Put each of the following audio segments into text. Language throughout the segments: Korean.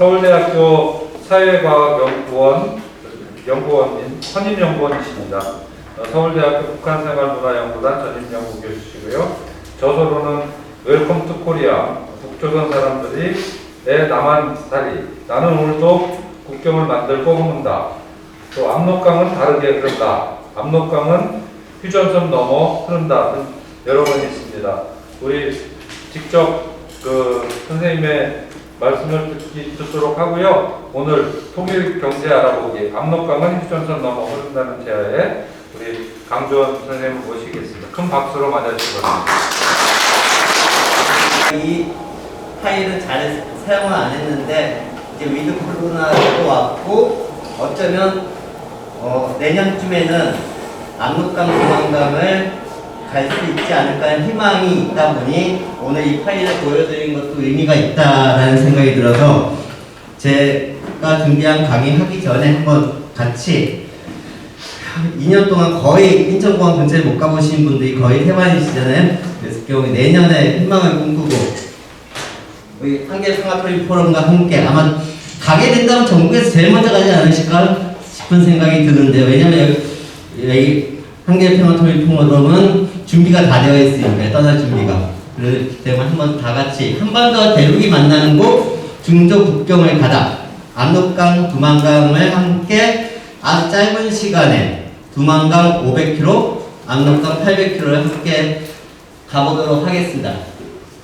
서울대학교 사회과학연구원인 선임연구원이십니다. 서울대학교 북한생활문화연구단 전임연구교수시고요. 저서로는 웰컴 투 코리아, 북조선 사람들이 내 남한다리, 나는 오늘도 국경을 만들고 허문다. 또 압록강은 다르게 흐른다. 압록강은 휴전선 넘어 흐른다. 등 여러 번 있습니다. 우리 직접 선생님의 말씀을 듣도록 하고요. 오늘 통일 경제 알아보기, 압록강은 휴전선 넘어 흐른다는 제하에 우리 강주원 선생님을 모시겠습니다. 큰 박수로 맞아주시기 바랍니다. 이 파일은 잘 사용을 안 했는데 이제 위드 코로나도 왔고 어쩌면 내년쯤에는 압록강 조망강을 갈 수 있지 않을까 하는 희망이 있다 보니 오늘 이 파일을 보여드린 것도 의미가 있다라는 생각이 들어서 제가 준비한 강의 하기 전에 한번 같이 2년 동안 거의 인천공항 근처에 못 가보신 분들이 거의 대만이시잖아요. 그래서 경우에 내년에 희망을 꿈꾸고 우리 한계평화토익 포럼과 함께 아마 가게 된다면 전국에서 제일 먼저 가지 않으실까 싶은 생각이 드는데요. 왜냐면 여기 한계평화토익 포럼은 준비가 다 되어 있으니까 떠날 준비가 그렇기 때문에 한번 다 같이 한반도와 대륙이 만나는 곳 중조 국경을 가다 압록강 두만강을 함께 아주 짧은 시간에 두만강 500km, 압록강 800km를 함께 가보도록 하겠습니다.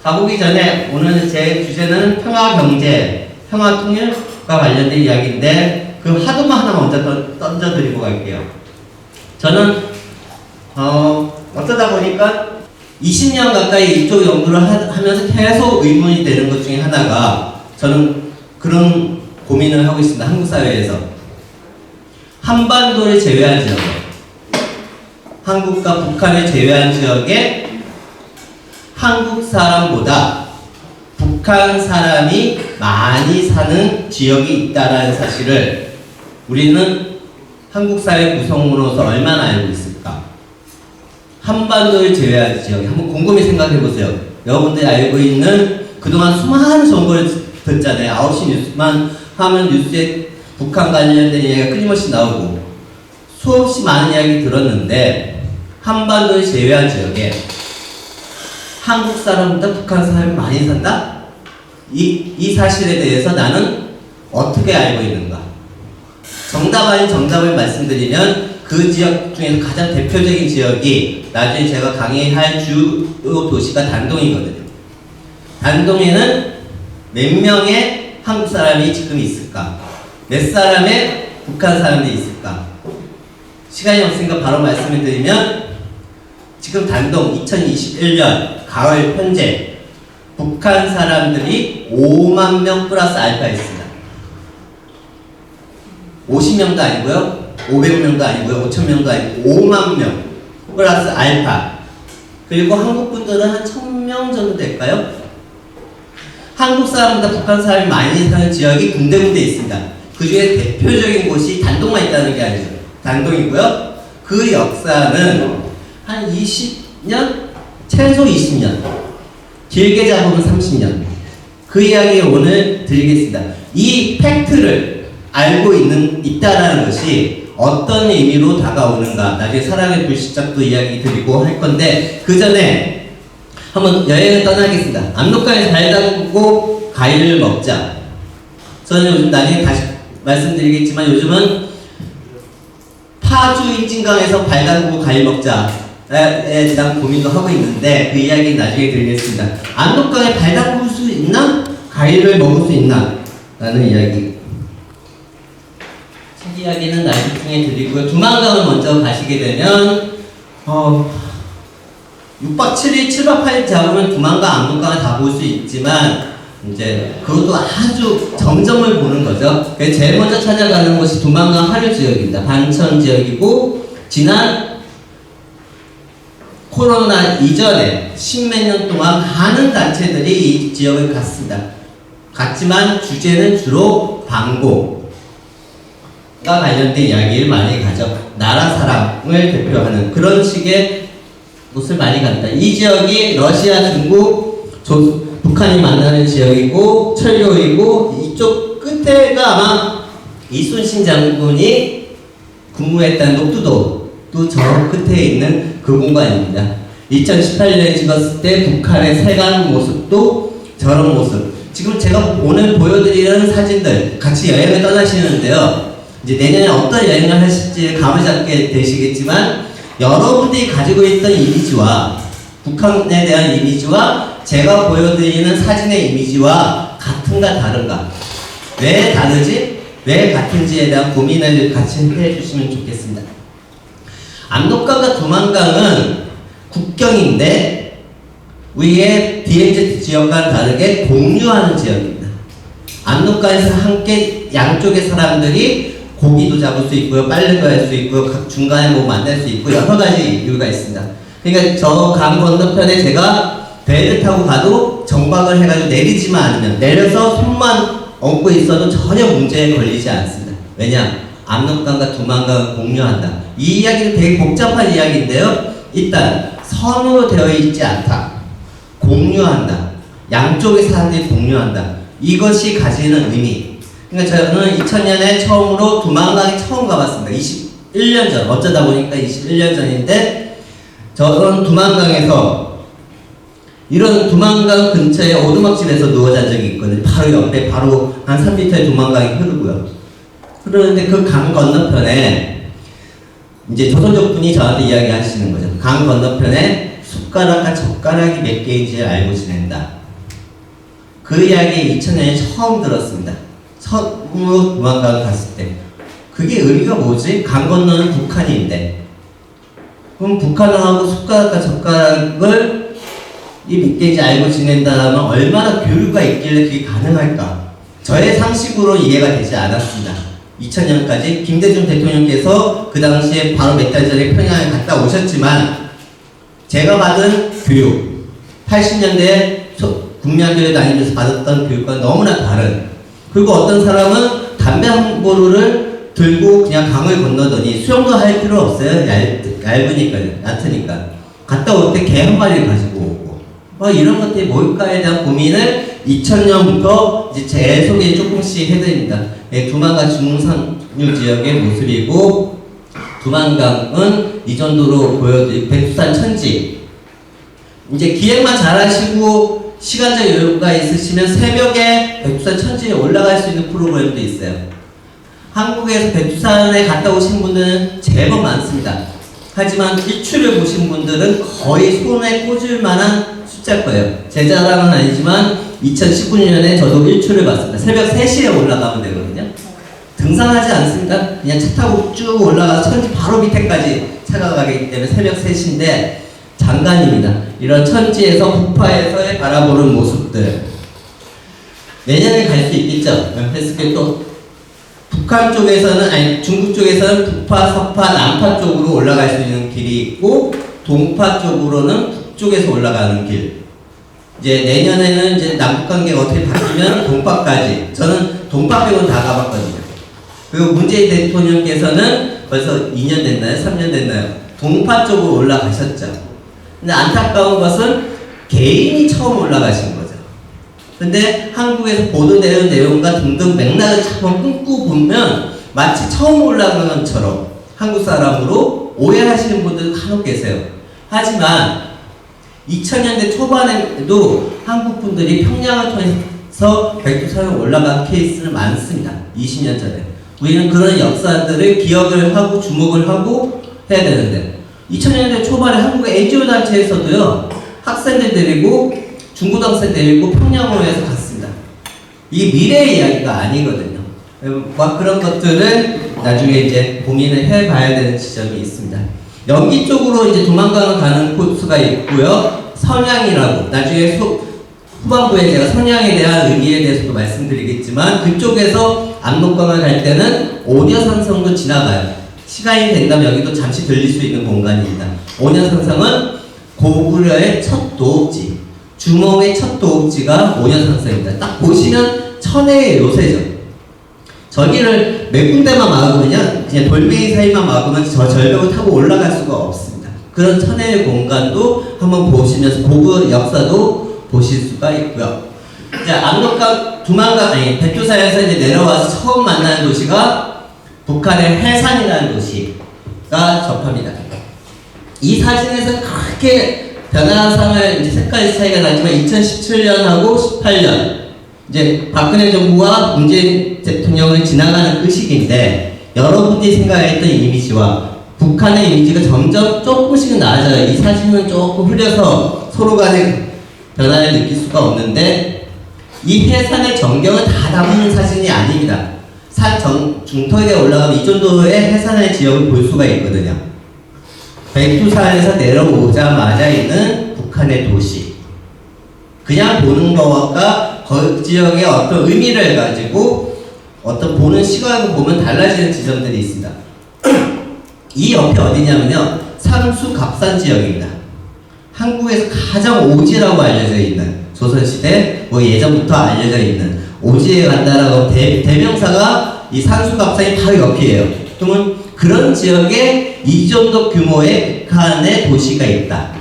가보기 전에 오늘 제 주제는 평화경제, 평화통일과 관련된 이야기인데 그 화두만 하나 먼저 던져드리고 갈게요. 저는 어쩌다 보니까 20년 가까이 이쪽 연구를 하면서 계속 의문이 되는 것 중에 하나가 저는 그런 고민을 하고 있습니다. 한국 사회에서 한반도를 제외한 지역에 한국과 북한을 제외한 지역에 한국 사람보다 북한 사람이 많이 사는 지역이 있다는 사실을 우리는 한국 사회 구성으로서 얼마나 알고 있을까? 한반도를 제외한 지역에 한번 곰곰이 생각해 보세요. 여러분들이 알고 있는 그동안 수많은 정보를 듣잖아요. 9시 뉴스만 하면 뉴스에 북한 관련된 이야기가 끊임없이 나오고 수없이 많은 이야기 들었는데 한반도를 제외한 지역에 한국 사람보다 북한 사람이 많이 산다? 이 사실에 대해서 나는 어떻게 알고 있는가? 정답 아닌 정답을 말씀드리면 그 지역 중에서 가장 대표적인 지역이 나중에 제가 강의할 주요 도시가 단동이거든요. 단동에는 몇 명의 한국 사람이 지금 있을까? 몇 사람의 북한 사람들이 있을까? 시간이 없으니까 바로 말씀을 드리면 지금 단동 2021년 가을 현재 북한 사람들이 5만 명 플러스 알파 있습니다. 50명도 아니고요. 500명도 아니고요. 5,000명도 아니고 5만 명 플러스 알파. 그리고 한국 분들은 한 1,000명 정도 될까요? 한국 사람보다 북한 사람이 많이 사는 지역이 군데군데 있습니다. 그 중에 대표적인 곳이 단동만 있다는 게 아니죠. 단동이고요. 그 역사는 한 20년? 최소 20년. 길게 잡으면 30년. 그 이야기 오늘 드리겠습니다. 이 팩트를 알고 있다라는 것이 어떤 의미로 다가오는가. 나중에 사랑의 불시착도 이야기 드리고 할 건데 그 전에 한번 여행을 떠나겠습니다. 압록강에 발 담그고 과일을 먹자. 저는 요즘 나중에 다시 말씀드리겠지만 요즘은 파주 인진강에서 발 담그고 과일 먹자에 대한 고민도 하고 있는데 그 이야기는 나중에 드리겠습니다. 압록강에 발 담글 수 있나? 과일을 먹을 수 있나? 라는 이야기. 책 이야기는 나중에 드리고요. 두만강을 먼저 가시게 되면 6박 7일, 7박 8일 잡으면 두만강, 압록강을 다 볼 수 있지만 이제 그것도 아주 정점을 보는 거죠. 제일 먼저 찾아가는 곳이 두만강 하류 지역입니다. 반천 지역이고 지난 코로나 이전에 10몇 년 동안 많은 단체들이 이 지역을 갔습니다. 갔지만 주제는 주로 방공과 관련된 이야기를 많이 가죠. 나라 사랑을 대표하는 그런 식의 곳을 많이 갑니다. 이 지역이 러시아, 중국, 북한이 만나는 지역이고 철교이고 이쪽 끝 끝에가 아마 이순신 장군이 근무했던 녹두도 또 저 끝에 있는 그 공간입니다. 2018년에 찍었을 때 북한의 살가는 모습도 저런 모습. 지금 제가 오늘 보여드리는 사진들 같이 여행을 떠나시는데요. 이제 내년에 어떤 여행을 하실지 감을 잡게 되시겠지만 여러분들이 가지고 있던 이미지와 북한에 대한 이미지와 제가 보여드리는 사진의 이미지와 같은가 다른가, 왜 다르지? 왜 같은지에 대한 고민을 같이 해주시면 좋겠습니다. 압록강과 두만강은 국경인데 우리의 DMZ 지역과는 다르게 공유하는 지역입니다. 압록강에서 함께 양쪽의 사람들이 고기도 잡을 수 있고요, 빨래도 할 수 있고요, 각 중간에 뭐 만날 수 있고 여러 가지 이유가 있습니다. 그러니까 저 강 건너편에 제가 배를 타고 가도 정박을 해가지고 내리지만 않으면, 내려서 손만 얹고 있어도 전혀 문제에 걸리지 않습니다. 왜냐? 압록강과 두만강을 공유한다. 이 이야기는 되게 복잡한 이야기인데요. 일단 선으로 되어 있지 않다. 공유한다. 양쪽의 사람들이 공유한다. 이것이 가지는 의미. 그러니까 저는 2000년에 처음으로 두만강에 처음 가봤습니다. 21년 전, 어쩌다 보니까 21년 전인데, 저는 두만강에서 이런 두만강 근처에 오두막집에서 누워 잔 적이 있거든요. 바로 옆에 바로 한 3m의 두만강이 흐르고요. 그러는데 그 강 건너편에 이제 조선족 분이 저한테 이야기하시는 거죠. 강 건너편에 숟가락과 젓가락이 몇 개인지 알고 지낸다. 그 이야기 2000년에 처음 들었습니다. 처음으로 두만강을 갔을 때. 그게 의미가 뭐지? 강 건너는 북한인데, 그럼 북한하고 숟가락과 젓가락을 이 몇 개인지 알고 지낸다면 얼마나 교류가 있길래 그게 가능할까? 저의 상식으로 이해가 되지 않았습니다. 2000년까지 김대중 대통령께서 그 당시에 바로 몇 달 전에 평양에 갔다 오셨지만 제가 받은 교육, 80년대에 국민학교에 다니면서 받았던 교육과 너무나 다른, 그리고 어떤 사람은 담배 한 보루를 들고 그냥 강을 건너더니 수영도 할 필요 없어요. 얇으니까요. 얕으니까. 갔다 올 때 개 한 마리를 가지고 오고, 이런 것들이 뭘까에 대한 고민을 2000년부터 이제 제 소개 조금씩 해드립니다. 두만강 중산류 지역의 모습이고, 두만강은 이 정도로 보여드리고, 백두산 천지. 이제 기획만 잘하시고 시간적 여유가 있으시면 새벽에 백두산 천지에 올라갈 수 있는 프로그램도 있어요. 한국에서 백두산에 갔다 오신 분들은 제법 많습니다. 하지만 일출을 보신 분들은 거의 손에 꽂을 만한 숫자일 거예요. 제 자랑은 아니지만 2019년에 저도 일출을 봤습니다. 새벽 3시에 올라가면 되거든요. 등산하지 않습니다. 그냥 차 타고 쭉 올라가서 천지 바로 밑에까지 차가 가기 때문에 새벽 3시인데 장관입니다. 이런 천지에서 북파에서 바라보는 모습들. 내년에 갈 수 있겠죠. 그래서 또 북한 쪽에서는, 아니 중국 쪽에서는 북파, 서파, 남파 쪽으로 올라갈 수 있는 길이 있고, 동파 쪽으로는 북쪽에서 올라가는 길. 이제 내년에는 이제 남북 관계가 어떻게 바뀌면 동파까지. 저는 동파 빼고는 다 가봤거든요. 그리고 문재인 대통령께서는 벌써 2년 됐나요? 3년 됐나요? 동파 쪽으로 올라가셨죠. 근데 안타까운 것은 개인이 처음 올라가신 거죠. 근데 한국에서 보도되는 내용과 등등 맥락을 한번 끊고 보면 마치 처음 올라간 것처럼 한국 사람으로 오해하시는 분들 간혹 계세요. 하지만 2000년대 초반에도 한국 분들이 평양을 통해서 백두산에 올라간 케이스는 많습니다. 20년 전에. 우리는 그런 역사들을 기억을 하고 주목을 하고 해야 되는데, 2000년대 초반에 한국의 NGO 단체에서도요, 학생들 데리고 중고등학생 데리고 평양호에서 갔습니다. 이게 미래의 이야기가 아니거든요. 그런 것들을 나중에 이제 고민을 해봐야 되는 지점이 있습니다. 연기 쪽으로 이제 두만강을 가는 코스가 있고요. 선양이라고, 나중에 후반부에 제가 선양에 대한 의미에 대해서도 말씀드리겠지만, 그쪽에서 압록강을 갈 때는 오녀산성도 지나가요. 시간이 된다면 여기도 잠시 들릴 수 있는 공간입니다. 오녀산성은 고구려의 첫 도읍지, 주몽의 첫 도읍지가 오녀산성입니다. 딱 보시면 천혜의 요새죠. 저기를 몇 군데만 막으면요, 그냥 돌멩이 사이만 막으면 저 절벽을 타고 올라갈 수가 없습니다. 그런 천혜의 공간도 한번 보시면서 고구 역사도 보실 수가 있고요. 자, 압록강 두만강 아니 백두산에서 이제 내려와서 처음 만나는 도시가 북한의 해산이라는 도시가 접합니다. 이 사진에서 그렇게 변화상을 이제 색깔 차이가 나지만 2017년하고 18년 이제 박근혜 정부와 문재인 대통령을 지나가는 그 시기인데 여러분들이 생각했던 이미지와 북한의 이미지가 점점 조금씩은 나아져요. 이 사진은 조금 흐려서 서로 간의 변화를 느낄 수가 없는데 이 해산의 전경을 다 담은 사진이 아닙니다. 산 중턱에 올라가면 이 정도의 해산의 지역을 볼 수가 있거든요. 백두산에서 내려오자마자 있는 북한의 도시. 그냥 보는 것과 그 지역의 어떤 의미를 가지고 어떤 보는 시각을 보면 달라지는 지점들이 있습니다. 이 옆에 어디냐면요. 삼수 갑산 지역입니다. 한국에서 가장 오지라고 알려져 있는 조선시대 뭐 예전부터 알려져 있는 오지에 간다라고 대명사가 이 산수갑산이 바로 옆이에요. 그러면 그런 지역에 이 정도 규모의 북한의 도시가 있다.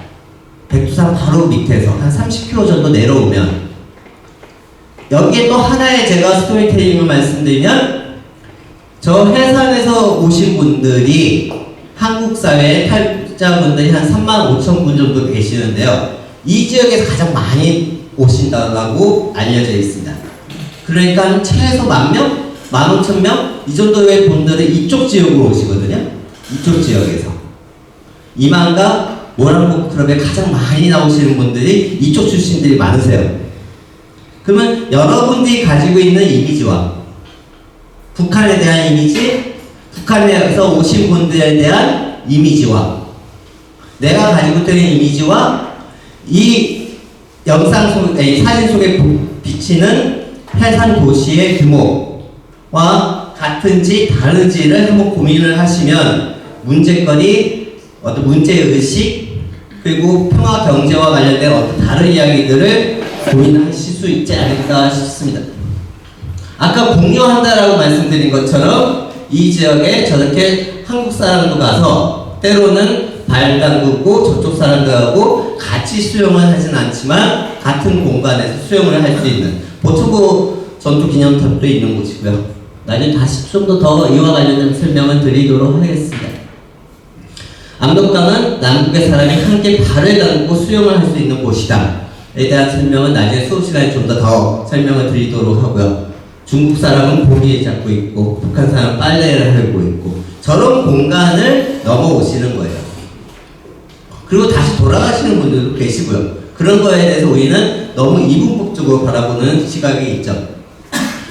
백두산 바로 밑에서 한 30km 정도 내려오면 여기에 또 하나의 제가 스토리텔링을 말씀드리면 저 해산에서 오신 분들이 한국 사회의 탈북자분들이 한 35,000분 정도 계시는데요. 이 지역에서 가장 많이 오신다고 알려져 있습니다. 그러니까 최소 10,000명? 15,000명? 이 정도의 분들은 이쪽 지역으로 오시거든요. 이쪽 지역에서. 이만과 모란복 클럽에 가장 많이 나오시는 분들이 이쪽 출신들이 많으세요. 그러면 여러분들이 가지고 있는 이미지와 북한에 대한 이미지, 북한에서 오신 분들에 대한 이미지와 내가 가지고 있는 이미지와 이 영상 속, 이 사진 속에 비치는 해산 도시의 규모와 같은지 다른지를 한번 고민을 하시면 문제거리, 어떤 문제의식, 그리고 평화 경제와 관련된 어떤 다른 이야기들을 고민하실 수 있지 않을까 싶습니다. 아까 공유한다라고 말씀드린 것처럼 이 지역에 저렇게 한국 사람도 가서 때로는 발 담그고 저쪽 사람들하고 같이 수영을 하진 않지만 같은 공간에서 수영을 할 수 있는 보초구 전투기념탑도 있는 곳이고요. 나중에 다시 좀 더 이와 관련된 설명을 드리도록 하겠습니다. 압록강은 남북의 사람이 함께 발을 담고 수영을 할 수 있는 곳이다. 에 대한 설명은 나중에 수업 시간에 좀 더 설명을 드리도록 하고요. 중국 사람은 고기에 잡고 있고 북한 사람은 빨래를 하고 있고 저런 공간을 넘어오시는 거예요. 그리고 다시 돌아가시는 분들도 계시고요. 그런 거에 대해서 우리는 너무 이분법적으로 바라보는 시각이 있죠.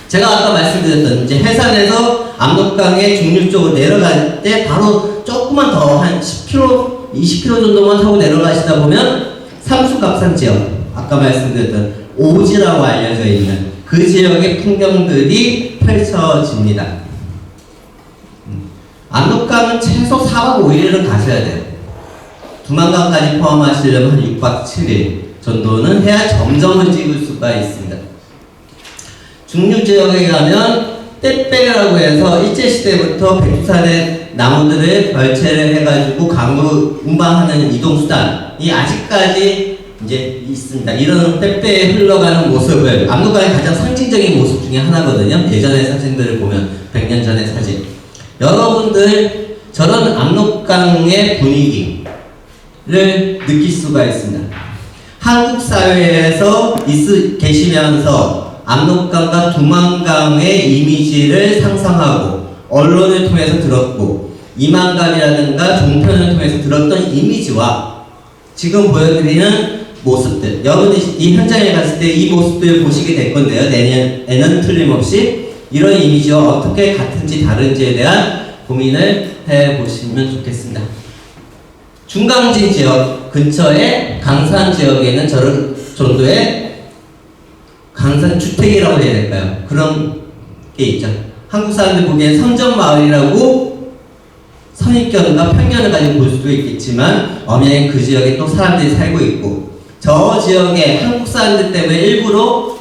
제가 아까 말씀드렸던 이제 해산에서 압록강의 중류 쪽으로 내려갈 때 바로 조금만 더 한 10km, 20km 정도만 타고 내려가시다 보면 삼수갑산 지역, 아까 말씀드렸던 오지라고 알려져 있는 그 지역의 풍경들이 펼쳐집니다. 압록강은 최소 4박 5일은 가셔야 돼요. 두만강까지 포함하시려면 한 6박 7일 정도는 해야 점점을 찍을 수가 있습니다. 중류 지역에 가면 떼빼라고 해서 일제시대부터 백두산의 나무들을 별채를 해가지고 강으로 운반하는 이동수단이 아직까지 이제 있습니다. 이런 떼빼에 흘러가는 모습을 압록강의 가장 상징적인 모습 중에 하나거든요. 예전의 사진들을 보면 100년 전의 사진. 여러분들 저런 압록강의 분위기를 느낄 수가 있습니다. 한국 사회에서 계시면서 압록강과 두만강의 이미지를 상상하고 언론을 통해서 들었고 이만감이라든가 종편을 통해서 들었던 이미지와 지금 보여드리는 모습들, 여러분이 이 현장에 갔을 때 이 모습들을 보시게 될 건데요. 내년에는 틀림없이 이런 이미지와 어떻게 같은지 다른지에 대한 고민을 해보시면 좋겠습니다. 중강진 지역 근처에 강산 지역에는 저런 정도의 강산 주택이라고 해야 될까요? 그런 게 있죠. 한국 사람들 보기엔 선전마을이라고 선입견과 편견을 가지고 볼 수도 있겠지만 엄연히 그 지역에 또 사람들이 살고 있고 저 지역에 한국 사람들 때문에 일부러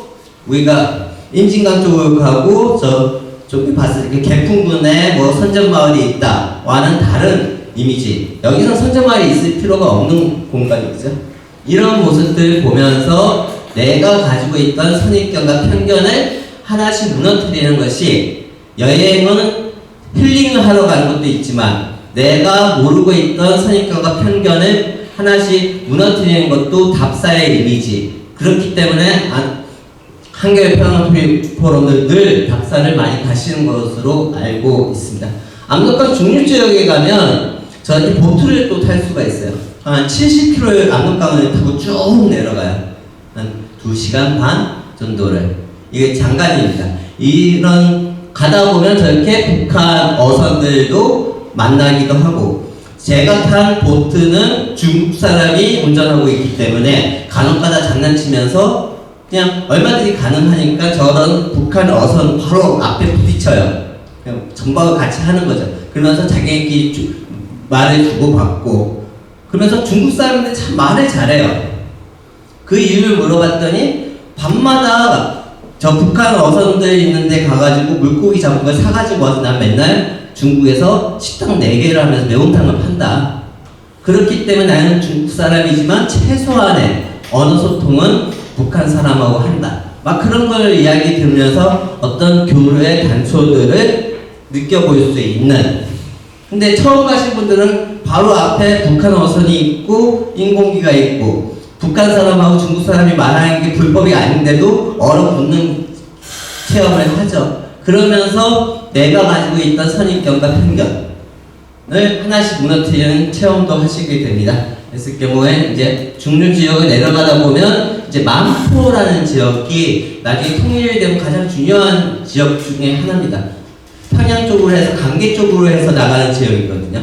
우리가 임진강 쪽으로 가고 저쪽에 봤을 때 개풍군에 뭐 선전마을이 있다와는 다른 이미지, 여기서 선전마을이 있을 필요가 없는 공간이죠. 이런 모습들 보면서 내가 가지고 있던 선입견과 편견을 하나씩 무너뜨리는 것이, 여행은 힐링을 하러 가는 것도 있지만 내가 모르고 있던 선입견과 편견을 하나씩 무너뜨리는 것도 답사의 일이지. 그렇기 때문에 한겨레평화포럼은 늘 답사를 많이 가시는 것으로 알고 있습니다. 압록강 중류지역에 가면 저한테 보트를 또 탈 수가 있어요. 한 70km를 압록강을 타고 쭉 내려가요. 한 2시간 반 정도를. 이게 장관입니다. 이런 가다 보면 저렇게 북한 어선들도 만나기도 하고, 제가 탄 보트는 중국 사람이 운전하고 있기 때문에 간혹가다 장난치면서 그냥 얼마든지 가능하니까 저런 북한 어선 바로 앞에 부딪혀요. 그냥 전박을 같이 하는 거죠. 그러면서 자기네끼리 말을 주고받고, 그러면서 중국 사람들 참 말을 잘해요. 그 이유를 물어봤더니 밤마다 저 북한 어선들 있는데 가가지고 물고기 잡은 걸 사가지고 와서 난 맨날 중국에서 식당 4개를 하면서 매운탕을 판다. 그렇기 때문에 나는 중국 사람이지만 최소한의 언어 소통은 북한 사람하고 한다. 막 그런 걸 이야기 들으면서 어떤 교류의 단초들을 느껴볼 수 있는. 근데 처음 가신 분들은 바로 앞에 북한 어선이 있고 인공기가 있고 북한 사람하고 중국 사람이 말하는 게 불법이 아닌데도 얼어붙는 체험을 하죠. 그러면서 내가 가지고 있던 선입견과 편견을 하나씩 무너뜨리는 체험도 하시게 됩니다. 그랬을 경우에 이제 중류 지역을 내려가다 보면 이제 만포라는 지역이 나중에 통일되면 가장 중요한 지역 중에 하나입니다. 평양 쪽으로 해서 강계 쪽으로 해서 나가는 지역이거든요.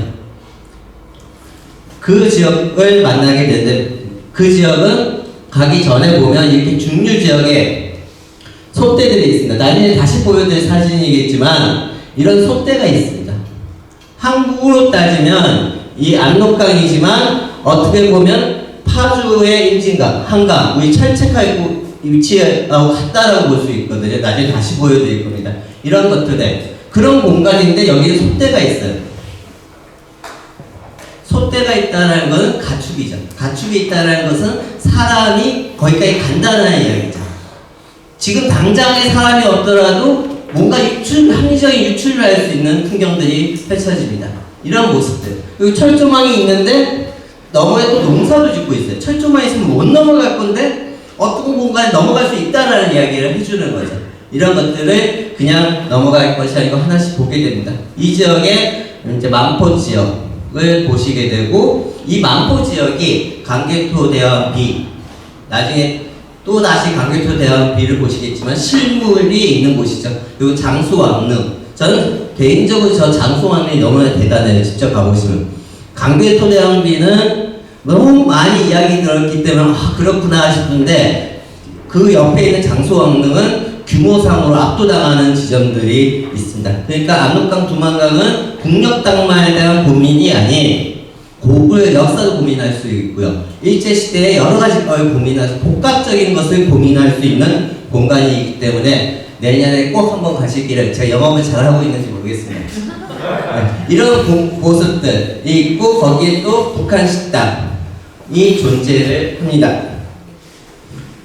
그 지역을 만나게 되는데, 그 지역은 가기 전에 보면 이렇게 중류 지역에 솥대들이 있습니다. 나중에 다시 보여드릴 사진이겠지만 이런 솥대가 있습니다. 한국으로 따지면 이 압록강이지만 어떻게 보면 파주의 임진강, 한강, 우리 철책하고 위치하고 같다라고 볼 수 있거든요. 나중에 다시 보여드릴 겁니다. 이런 것들에 그런 공간인데 여기에 솥대가 있어요. 솥대가 있다는 것은 가축이죠. 가축이 있다는 것은 사람이 거기까지 간다는 이야기죠. 지금 당장에 사람이 없더라도 뭔가 합리적인 유출을 할 수 있는 풍경들이 펼쳐집니다. 이런 모습들. 그리고 철조망이 있는데 너머에 또 농사도 짓고 있어요. 철조망이 있으면 못 넘어갈 건데 어떤 공간에 넘어갈 수 있다라는 이야기를 해주는 거죠. 이런 것들을 그냥 넘어갈 것이 아니고 하나씩 보게 됩니다. 이 지역에 이제 만포 지역을 보시게 되고, 이 만포 지역이 강개토 대왕비, 나중에 또 다시 강개토 대왕비를 보시겠지만 실물이 있는 곳이죠. 그리고 장수왕릉. 저는 개인적으로 저 장수왕릉이 너무나 대단해요. 직접 가보시면. 강개토 대왕비는 너무 많이 이야기 들었기 때문에 그렇구나 싶은데, 그 옆에 있는 장수왕릉은 규모상으로 압도당하는 지점들이 있습니다. 그러니까 압록강 두만강은 국력당마에 대한 고민이 아닌 고구려 역사도 고민할 수 있고요. 일제시대에 여러가지 걸 고민해서 복합적인 것을 고민할 수 있는 공간이기 때문에 내년에 꼭 한번 가시기를, 제가 영업을 잘하고 있는지 모르겠습니다. 이런 모습들이 있고, 거기에 또 북한 식당이 존재를 합니다.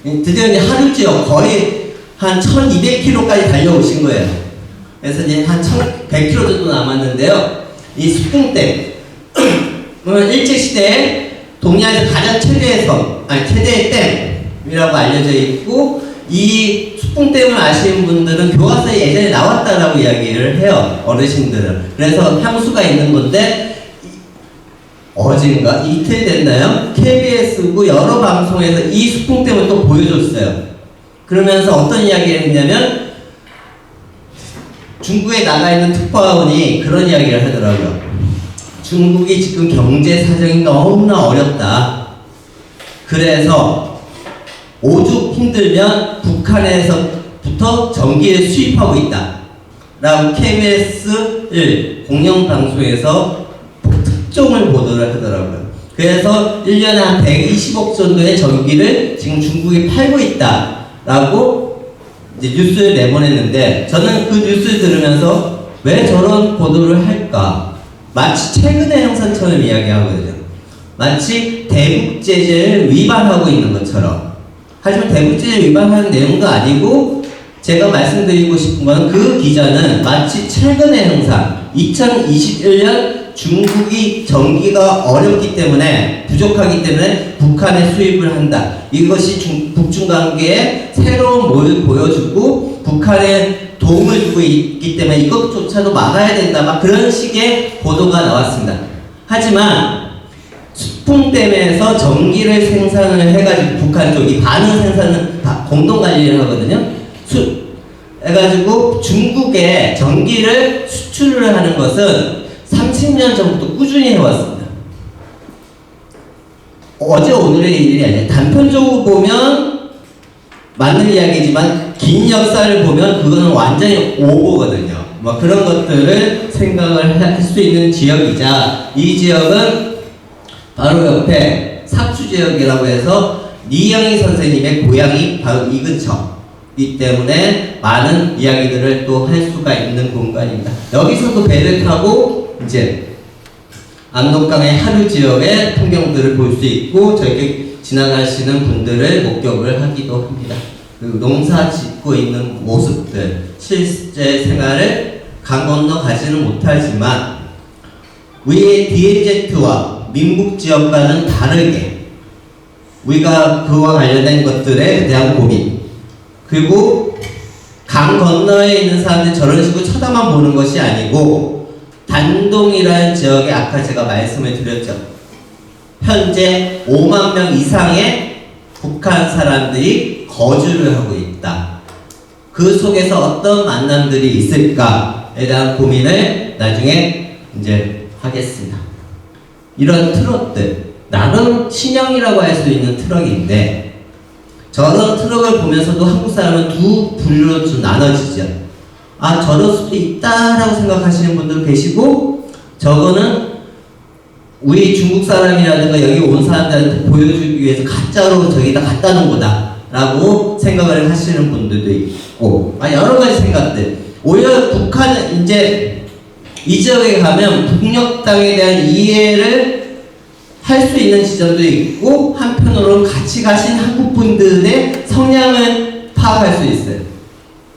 드디어 이제 하류 지역 거의 한 1200km까지 달려오신 거예요. 그래서 이제 한 1100km 정도 남았는데요. 이 수풍댐, 일제시대에 동양에서 가장 최대의 최대의 댐이라고 알려져 있고, 이 수풍댐을 아시는 분들은 교과서에 예전에 나왔다라고 이야기를 해요. 어르신들은. 그래서 향수가 있는 건데, 어젠가 이틀 됐나요? KBS고 여러 방송에서 이 수풍댐을 또 보여줬어요. 그러면서 어떤 이야기를 했냐면, 중국에 나가 있는 특파원이 그런 이야기를 하더라고요. 중국이 지금 경제 사정이 너무나 어렵다. 그래서 오죽 힘들면 북한에서부터 전기를 수입하고 있다. 라고 KBS 공영방송에서 특종을 보도를 하더라고요. 그래서 1년에 한 120억 정도의 전기를 지금 중국이 팔고 있다. 라고 이제 뉴스를 내보냈는데, 저는 그 뉴스를 들으면서 왜 저런 보도를 할까? 마치 최근의 형사처럼 이야기하거든요. 마치 대북 제재를 위반하고 있는 것처럼 하지만 대북제재 위반하는 내용도 아니고 제가 말씀드리고 싶은 건 그 기자는 마치 최근의 현상 2021년 중국이 전기가 어렵기 때문에 부족하기 때문에 북한에 수입을 한다. 이것이 북중 관계에 새로운 뭘 보여주고 북한에 도움을 주고 있기 때문에 이것조차도 막아야 된다. 막 그런 식의 보도가 나왔습니다. 하지만 수풍댐에서 전기를 생산을 해가지고 북한 쪽이 반응 생산은 공동 관리를 하거든요. 해가지고 중국에 전기를 수출을 하는 것은 30년 전부터 꾸준히 해왔습니다. 어제 오늘의 일이 아니에요. 단편적으로 보면 맞는 이야기지만 긴 역사를 보면 그거는 완전히 오보거든요. 뭐 그런 것들을 생각을 할 수 있는 지역이자 이 지역은 바로 옆에 삭주 지역이라고 해서 리영희 선생님의 고향이 바로 이 근처이기 때문에 많은 이야기들을 또 할 수가 있는 공간입니다. 여기서도 배를 타고 이제 압록강의 하류 지역의 풍경들을 볼 수 있고 저렇게 지나가시는 분들을 목격을 하기도 합니다. 그리고 농사 짓고 있는 모습들, 실제 생활을 강 건너 가지는 못하지만 우리의 DMZ와 민북 지역과는 다르게 우리가 그와 관련된 것들에 대한 고민, 그리고 강 건너에 있는 사람들이 저런 식으로 쳐다만 보는 것이 아니고 단동이라는 지역에 아까 제가 말씀을 드렸죠. 현재 5만 명 이상의 북한 사람들이 거주를 하고 있다. 그 속에서 어떤 만남들이 있을까에 대한 고민을 나중에 이제 하겠습니다. 이런 트럭들, 나름 신형이라고 할 수 있는 트럭인데 저런 트럭을 보면서도 한국 사람은 두 분류로 좀 나눠지죠. 아, 저럴 수도 있다라고 생각하시는 분들 계시고 저거는 우리 중국 사람이라든가 여기 온 사람들한테 보여주기 위해서 가짜로 저기다 갖다 놓은 거다 라고 생각을 하시는 분들도 있고 여러 가지 생각들. 오히려 북한은 이제 이 지역에 가면 북녘땅에 대한 이해를 할 수 있는 지점도 있고 한편으로는 같이 가신 한국 분들의 성향을 파악할 수 있어요.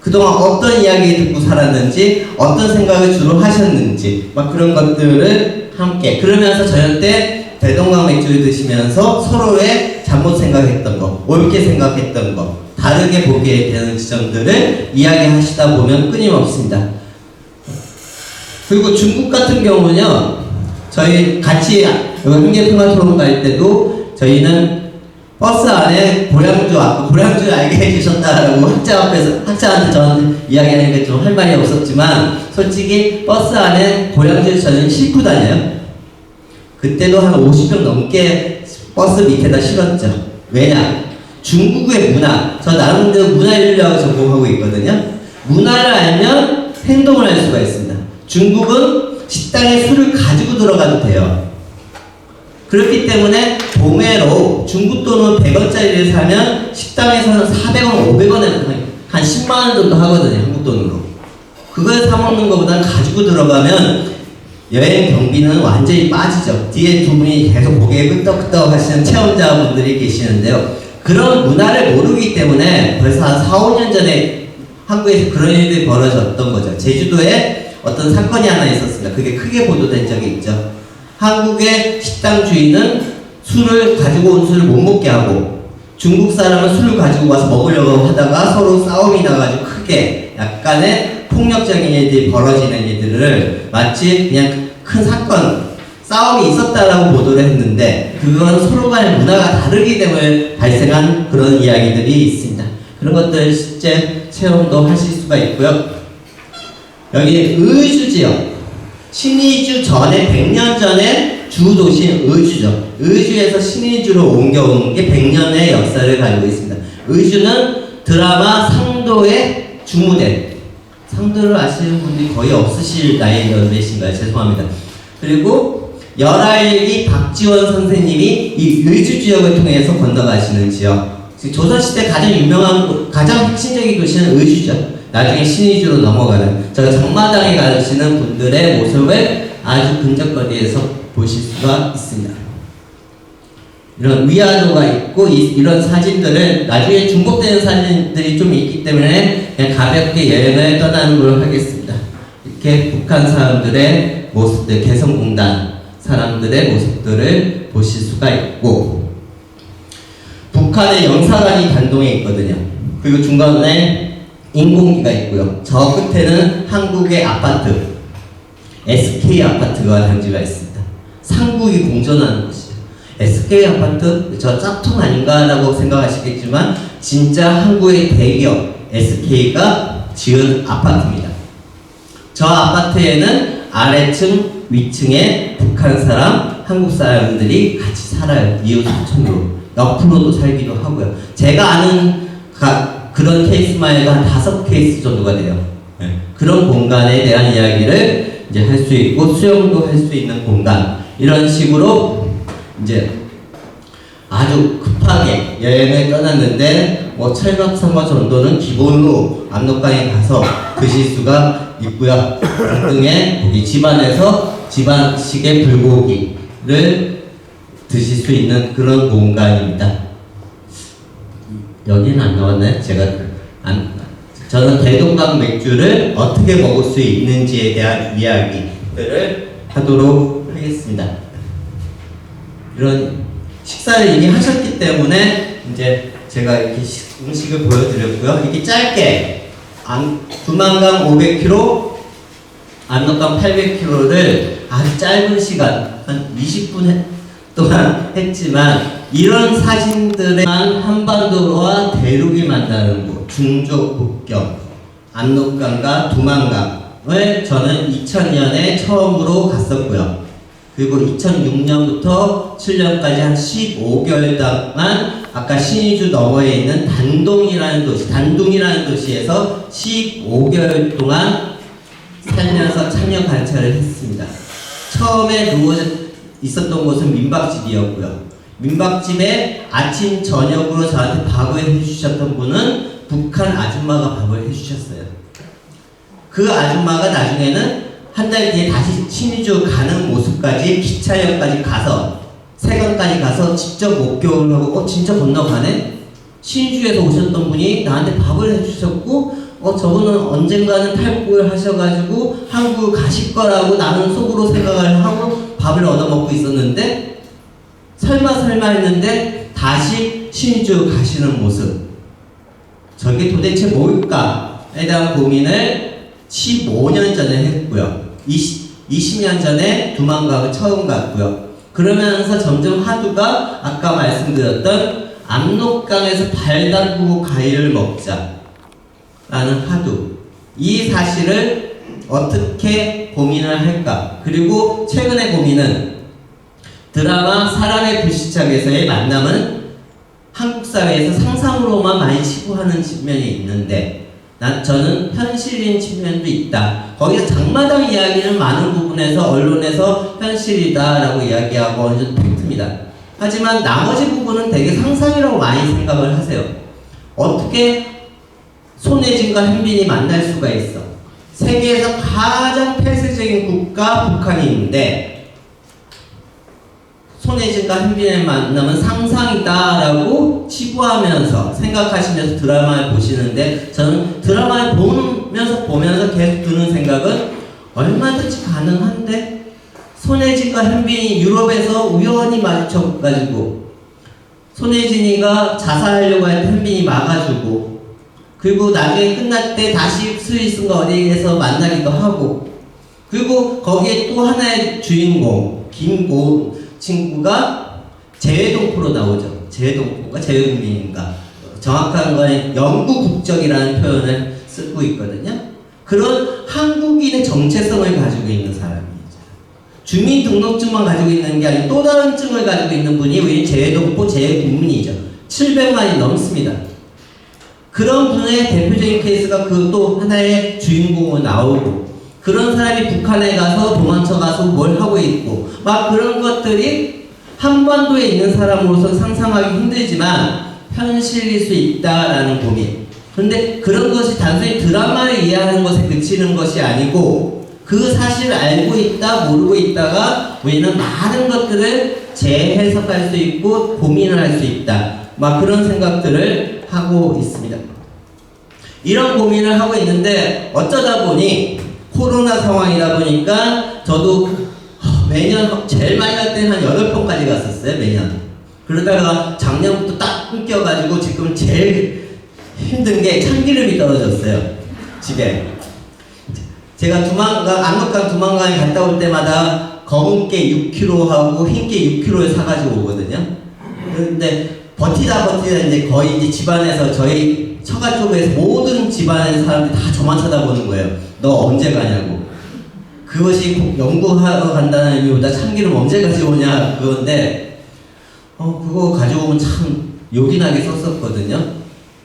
그동안 어떤 이야기 듣고 살았는지, 어떤 생각을 주로 하셨는지, 막 그런 것들을 함께. 그러면서 저녁때 대동강 맥주를 드시면서 서로의 잘못 생각했던 거, 옳게 생각했던 거, 다르게 보게 되는 지점들을 이야기하시다 보면 끊임없습니다. 그리고 중국 같은 경우는요, 저희 같이 형제평화 토론 갈 때도 저희는 버스 안에 고량주 알게 해주셨다라고 학자한테 저한테 이야기하니까 좀 할 말이 없었지만 솔직히 버스 안에 고량주를 저는 싣고 다녀요. 그때도 한 50병 넘게 버스 밑에다 실었죠. 왜냐? 중국의 문화, 저 나름대로 문화인류학을 전공하고 있거든요. 문화를 알면 행동을 할 수가 있습니다. 중국은 식당에 술을 가지고 들어가도 돼요. 그렇기 때문에 동해로 중국 돈은 100원짜리를 사면 식당에서는 400원, 500원에 한 10만원 정도 하거든요. 한국 돈으로. 그걸 사먹는 것보다는 가지고 들어가면 여행 경비는 완전히 빠지죠. 뒤에 두 분이 계속 고개 끄덕끄덕 하시는 체험자분들이 계시는데요. 그런 문화를 모르기 때문에 벌써 한 4, 5년 전에 한국에서 그런 일들이 벌어졌던 거죠. 제주도에 어떤 사건이 하나 있었습니다. 그게 크게 보도된 적이 있죠. 한국의 식당 주인은 술을 가지고 온 술을 못 먹게 하고 중국 사람은 술을 가지고 와서 먹으려고 하다가 서로 싸움이 나가지고 크게 약간의 폭력적인 일들이 벌어지는 일들을 마치 그냥 큰 사건, 싸움이 있었다라고 보도를 했는데 그건 서로 간의 문화가 다르기 때문에 발생한 그런 이야기들이 있습니다. 그런 것들 실제 체험도 하실 수가 있고요. 여기 의주 지역, 신의주 전에 100년 전에 주 도시인 의주죠. 의주에서 신의주로 옮겨온 게 100년의 역사를 가지고 있습니다. 의주는 드라마 상도의 주무대. 상도를 아시는 분들이 거의 없으실 나이 연배신가요? 죄송합니다. 그리고 열알기 박지원 선생님이 이 의주 지역을 통해서 건너가시는 지역. 조선시대 가장 유명한, 가장 핵심적인 도시는 의주죠. 나중에 신의주로 넘어가는 저 정마당에 가시는 분들의 모습을 아주 근접거리에서 보실 수가 있습니다. 이런 위화도가 있고 이런 사진들을 나중에 중복되는 사진들이 좀 있기 때문에 그냥 가볍게 여행을 떠나는 걸로 하겠습니다. 이렇게 북한 사람들의 모습들, 개성공단 사람들의 모습들을 보실 수가 있고, 북한의 영사관이 단동에 있거든요. 그리고 중간에 인공기가 있고요. 저 끝에는 한국의 아파트, SK 아파트가 단지가 있습니다. 삼국이 공존하는 곳이죠. SK 아파트, 저 짝퉁 아닌가라고 생각하시겠지만 진짜 한국의 대기업 SK가 지은 아파트입니다. 저 아파트에는 아래층, 위층에 북한 사람, 한국 사람들이 같이 살아요. 이웃 사촌으로. 옆으로도 살기도 하고요. 제가 아는 그런 케이스만 해도 한 5케이스 정도가 돼요. 네. 그런 공간에 대한 이야기를 이제 할 수 있고, 수영도 할 수 있는 공간. 이런 식으로 이제 아주 급하게 여행을 떠났는데, 뭐 철갑상어 정도는 기본으로 압록강에 가서 드실 수가 있고요. 등에 거기 집안에서 집안식의 불고기를 드실 수 있는 그런 공간입니다. 여기는 안 나왔나요? 저는 대동강 맥주를 어떻게 먹을 수 있는지에 대한 이야기들을 하도록 하겠습니다. 이런 식사를 이미 하셨기 때문에 이제 제가 이렇게 음식을 보여드렸고요. 이렇게 짧게 두만강 500km, 압록강 800km를 아주 짧은 시간, 한 20분 동안 했지만, 이런 사진들에만 한반도와 대륙이 만나는 곳, 중조국경, 압록강과 두만강을 저는 2000년에 처음으로 갔었고요. 그리고 2006년부터 7년까지 한 15개월 동안 아까 신의주 너머에 있는 단동이라는 도시에서 15개월 동안 살면서 참여 관찰을 했습니다. 처음에 있었던 곳은 민박집이었고요. 민박집에 아침 저녁으로 저한테 밥을 해주셨던 분은 북한 아줌마가 밥을 해주셨어요. 그 아줌마가 나중에는 한 달 뒤에 다시 신의주 가는 모습까지 기차역까지 가서 세관까지 가서 직접 목격을 하고 진짜 건너가네? 신의주에서 오셨던 분이 나한테 밥을 해주셨고 저분은 언젠가는 탈북을 하셔가지고 한국 가실 거라고 나는 속으로 생각을 하고 밥을 얻어먹고 있었는데 설마 했는데 다시 신의주 가시는 모습, 저게 도대체 뭘까에 대한 고민을 15년 전에 했고요. 20년 전에 두만강을 처음 갔고요. 그러면서 점점 하두가 아까 말씀드렸던 압록강에서 발 담그고 과일을 먹자 라는 하두, 이 사실을 어떻게 고민을 할까. 그리고 최근의 고민은 드라마 사랑의 불시착에서의 만남은 한국 사회에서 상상으로만 많이 치부하는 측면이 있는데 저는 현실인 측면도 있다. 거기서 장마당 이야기는 많은 부분에서 언론에서 현실이다 라고 이야기하고 어느 정도 팩트입니다. 하지만 나머지 부분은 되게 상상이라고 많이 생각을 하세요. 어떻게 손예진과 현빈이 만날 수가 있어? 세계에서 가장 폐쇄적인 국가 북한이 있는데 손예진과 현빈의 만남은 상상이다라고 치부하면서 생각하시면서 드라마를 보시는데, 저는 드라마를 보면서 계속 드는 생각은 얼마든지 가능한데 손예진과 현빈이 유럽에서 우연히 마주쳐가지고 손예진이가 자살하려고 할 때 현빈이 막아주고, 그리고 나중에 끝날 때 다시 스위스인가 어디에서 만나기도 하고, 그리고 거기에 또 하나의 주인공 김고 친구가 재외동포로 나오죠. 재외동포가 재외국민인가, 정확한 건 영구 국적이라는 표현을 쓰고 있거든요. 그런 한국인의 정체성을 가지고 있는 사람이죠. 주민등록증만 가지고 있는 게 아니고 또 다른 증을 가지고 있는 분이 우리 재외동포 재외국민이죠. 700만이 넘습니다. 그런 분의 대표적인 케이스가 그 또 하나의 주인공으로 나오고, 그런 사람이 북한에 가서 도망쳐가서 뭘 하고 있고, 막 그런 것들이 한반도에 있는 사람으로서 상상하기 힘들지만 현실일 수 있다라는 고민. 그런데 그런 것이 단순히 드라마를 이해하는 것에 그치는 것이 아니고, 그 사실을 알고 있다 모르고 있다가 우리는 많은 것들을 재해석할 수 있고 고민을 할 수 있다. 막 그런 생각들을 하고 있습니다. 이런 고민을 하고 있는데 어쩌다 보니 코로나 상황이다 보니까 저도 매년 제일 많이 갈 때는 한 8번까지 갔었어요. 매년. 그러다가 작년부터 딱 끊겨가지고 지금 제일 힘든 게 참기름이 떨어졌어요. 집에. 제가 압록강 두만강에 갔다 올 때마다 검은깨 6kg하고 흰깨 6kg를 사가지고 오거든요. 그런데 버티다 이제 거의 이제 집안에서 저희 처가 쪽에서 모든 집안의 사람들이 다 저만 쳐다보는 거예요. 너 언제 가냐고. 그것이 연구하러 간다는 의미보다 참기름 언제 가져오냐 그건데 그거 가져오면 참 요긴하게 썼었거든요.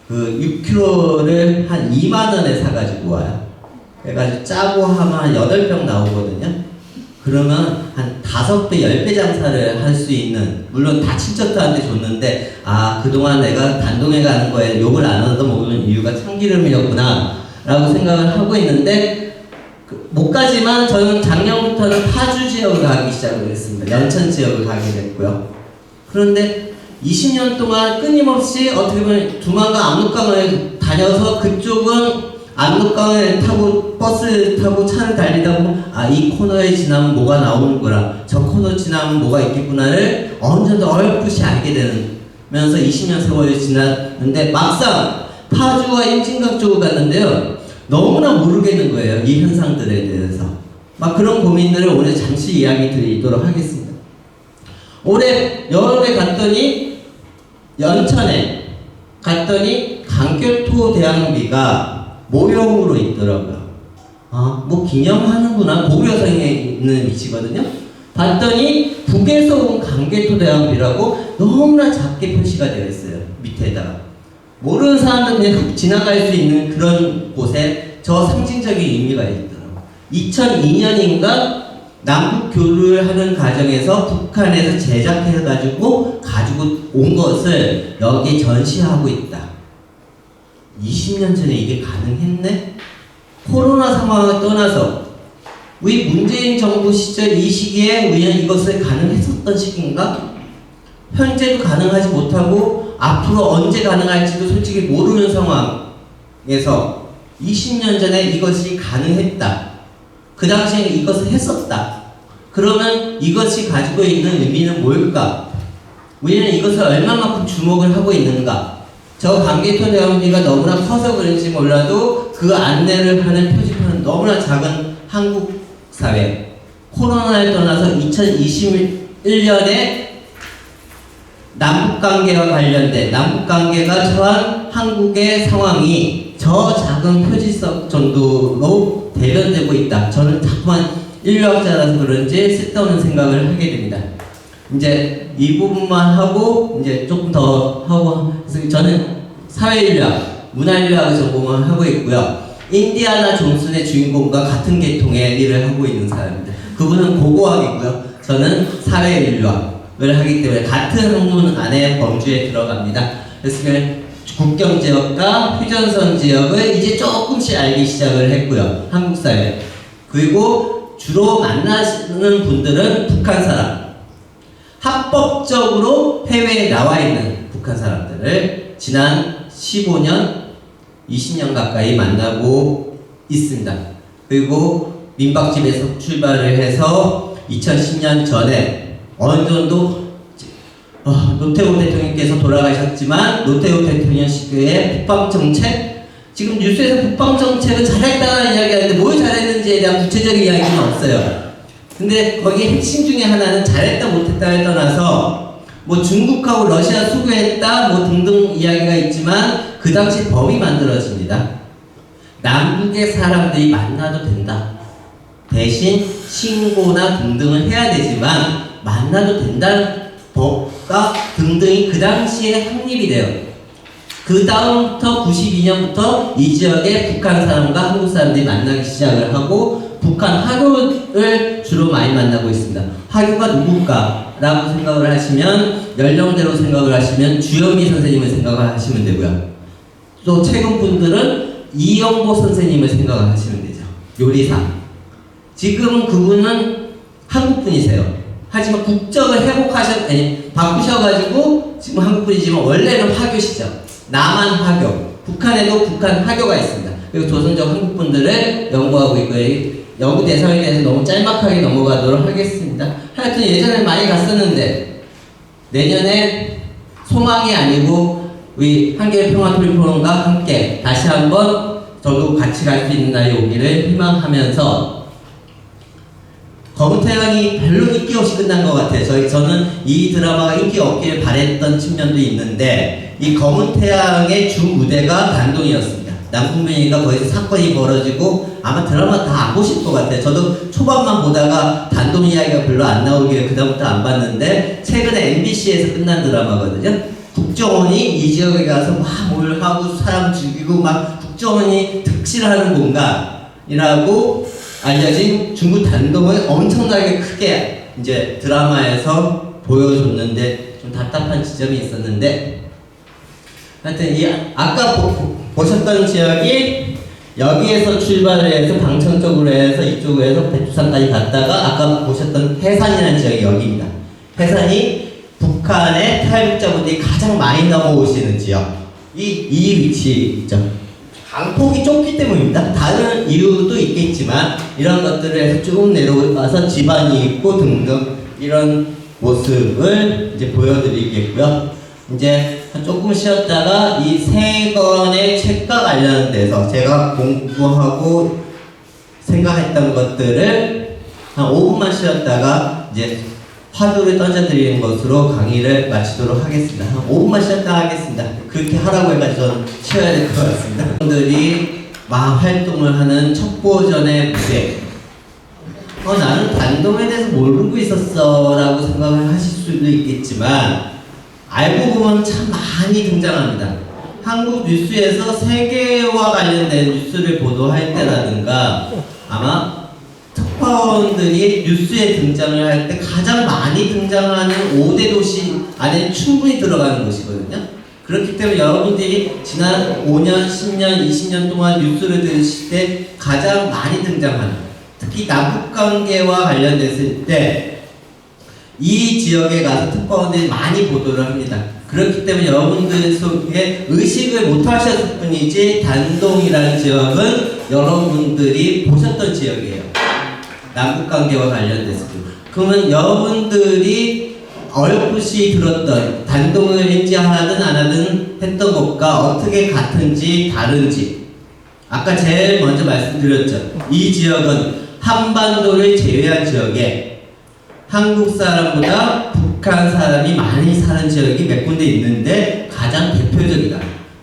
그 6kg를 한 2만원에 사가지고 와요. 그래가지고 짜고 하면 한 8병 나오거든요. 그러면 한 5배, 10배 장사를 할 수 있는, 물론 다 친척들한테 줬는데, 그동안 내가 단동에 가는 거에 욕을 안 얻어먹는 이유가 참기름이었구나, 라고 생각을 하고 있는데, 못 가지만 저는 작년부터는 파주 지역을 가기 시작을 했습니다. 연천 지역을 가게 됐고요. 그런데 20년 동안 끊임없이 어떻게 보면 두만강 압록강을 다녀서 그쪽은 압록강을 타고 버스를 타고 차를 달리다 보면 이 코너에 지나면 뭐가 나오는구나, 저 코너 지나면 뭐가 있겠구나를 어느 정도 어렴풋이 알게 되면서 20년 세월이 지났는데 막상 파주와 임진강 쪽을 갔는데요, 너무나 모르겠는 거예요. 이 현상들에 대해서. 막 그런 고민들을 오늘 잠시 이야기 드리도록 하겠습니다. 올해 여름에 갔더니 연천에 갔더니 강결토 대왕비가 모형으로 있더라고요. 뭐 기념하는구나. 고려성에 있는 위치거든요. 봤더니 북에서 온 강계토 대왕비라고 너무나 작게 표시가 되어 있어요. 밑에다가. 모르는 사람들은 그냥 지나갈 수 있는 그런 곳에 저 상징적인 의미가 있더라고요. 2002년인가 남북 교류를 하는 과정에서 북한에서 제작해가지고 가지고 온 것을 여기에 전시하고 있다. 20년 전에 이게 가능했네? 코로나 상황을 떠나서 우리 문재인 정부 시절 이 시기에 우리는 이것을 가능했었던 시기인가? 현재도 가능하지 못하고 앞으로 언제 가능할지도 솔직히 모르는 상황에서 20년 전에 이것이 가능했다. 그 당시에 이것을 했었다. 그러면 이것이 가지고 있는 의미는 뭘까? 우리는 이것을 얼마만큼 주목을 하고 있는가? 저 강계토 대왕비가 너무나 커서 그런지 몰라도 그 안내를 하는 표지판은 너무나 작은 한국 사회. 코로나를 떠나서 2021년에 남북관계와 관련된 남북관계가 처한 한국의 상황이 저 작은 표지석 정도로 대변되고 있다. 저는 자꾸만 인류학자라서 그런지 쓸데없는 생각을 하게 됩니다. 이제 이 부분만 하고 이제 조금 더 하고, 그래서 저는 사회인류학, 문화인류학을 전공을 하고 있고요. 인디아나 존슨의 주인공과 같은 계통의 일을 하고 있는 사람입니다. 그분은 고고학이고요. 저는 사회인류학을 하기 때문에 같은 학문 안에 범주에 들어갑니다. 그래서 국경 지역과 휴전선 지역을 이제 조금씩 알기 시작을 했고요. 한국 사회. 그리고 주로 만나시는 분들은 북한 사람. 합법적으로 해외에 나와 있는 북한 사람들을 지난 15년, 20년 가까이 만나고 있습니다. 그리고 민박집에서 출발을 해서 2010년 전에 어느 정도 노태우 대통령께서 돌아가셨지만 노태우 대통령 시기에 북방정책, 지금 뉴스에서 북방정책은 잘했다는 이야기하는데 뭘 잘했는지에 대한 구체적인 이야기는 없어요. 근데 거기 핵심 중에 하나는 잘했다 못했다를 떠나서 뭐 중국하고 러시아 수교했다 뭐 등등 이야기가 있지만 그 당시 법이 만들어집니다. 남북의 사람들이 만나도 된다. 대신 신고나 등등을 해야 되지만 만나도 된다는 법과 등등이 그 당시에 확립이 돼요. 그 다음부터 92년부터 이 지역에 북한 사람과 한국 사람들이 만나기 시작을 하고 북한 화교를 주로 많이 만나고 있습니다. 화교가 누굴까? 라고 생각을 하시면 연령대로 생각을 하시면 주영미 선생님을 생각을 하시면 되고요. 또 최근 분들은 이영보 선생님을 생각을 하시면 되죠. 요리사. 지금 그분은 한국 분이세요. 하지만 국적을 바꾸셔가지고 지금 한국 분이지만 원래는 화교시죠. 남한 화교. 북한에도 북한 화교가 있습니다. 그리고 조선족 한국 분들을 연구하고 있고요. 연구 대상에 대해서 너무 짤막하게 넘어가도록 하겠습니다. 하여튼 예전에 많이 갔었는데 내년에 소망이 아니고 우리 한겨레평화토론과 함께 다시 한번 저도 같이 갈 수 있는 날이 오기를 희망하면서 검은 태양이 별로 인기 없이 끝난 것 같아요. 저는 이 드라마가 인기 없기를 바랬던 측면도 있는데 이 검은 태양의 주 무대가 단동이었습니다. 남궁민이가 거기서 사건이 벌어지고 아마 드라마 다 안 보실 것 같아요. 저도 초반만 보다가 단동 이야기가 별로 안 나오길래 그다음부터 안 봤는데 최근에 MBC에서 끝난 드라마거든요. 국정원이 이 지역에 가서 막 뭘 하고 사람 죽이고 막 국정원이 득실하는 공간이라고 알려진 중국 단동을 엄청나게 크게 이제 드라마에서 보여줬는데 좀 답답한 지점이 있었는데 하여튼 이 아까 보셨던 지역이 여기에서 출발을 해서 방천 쪽으로 해서 이쪽으로 해서 백두산까지 갔다가 아까 보셨던 해산이라는 지역이 여기입니다. 해산이 북한의 탈북자분들이 가장 많이 넘어오시는 지역. 이 위치 있죠. 강폭이 좁기 때문입니다. 다른 이유도 있겠지만 이런 것들을 해서 쭉 내려와서 지반이 있고 등등 이런 모습을 이제 보여드리겠고요. 이제 조금 쉬었다가 이 세 권의 책과 관련돼서 제가 공부하고 생각했던 것들을 한 5분만 쉬었다가 이제 화두를 던져드리는 것으로 강의를 마치도록 하겠습니다. 한 5분만 쉬었다 하겠습니다. 그렇게 하라고 해가지고 저는 쉬어야 될 것 같습니다. 여러분들이 막 활동을 하는 첩보전의 무대. 나는 단동에 대해서 모르고 있었어 라고 생각을 하실 수도 있겠지만 알고 보면 참 많이 등장합니다. 한국 뉴스에서 세계와 관련된 뉴스를 보도할 때라든가 아마 특파원들이 뉴스에 등장을 할 때 가장 많이 등장하는 5대 도시 안에 충분히 들어가는 곳이거든요. 그렇기 때문에 여러분들이 지난 5년, 10년, 20년 동안 뉴스를 들으실 때 가장 많이 등장하는 특히 남북관계와 관련됐을 때 이 지역에 가서 특파원들이 많이 보도를 합니다. 그렇기 때문에 여러분들 속에 의식을 못 하셨을 뿐이지 단동이라는 지역은 여러분들이 보셨던 지역이에요. 남북관계와 관련돼서. 그러면 여러분들이 어렴풋이 들었던 단동을 인지하든 안 하든 했던 것과 어떻게 같은지 다른지 아까 제일 먼저 말씀드렸죠. 이 지역은 한반도를 제외한 지역에 한국 사람보다 북한 사람이 많이 사는 지역이 몇 군데 있는데 가장 대표적이다.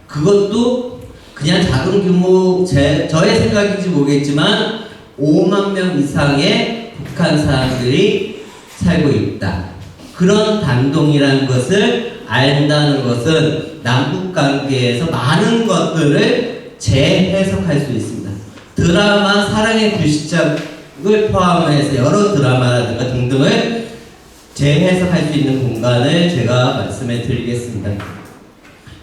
그것도 그냥 작은 규모 저의 생각인지 모르겠지만 5만 명 이상의 북한 사람들이 살고 있다. 그런 단동이라는 것을 안다는 것은 남북관계에서 많은 것들을 재해석할 수 있습니다. 드라마 사랑의 불시착을 포함해서 여러 드라마라든가 등등을 재해석할 수 있는 공간을 제가 말씀해 드리겠습니다.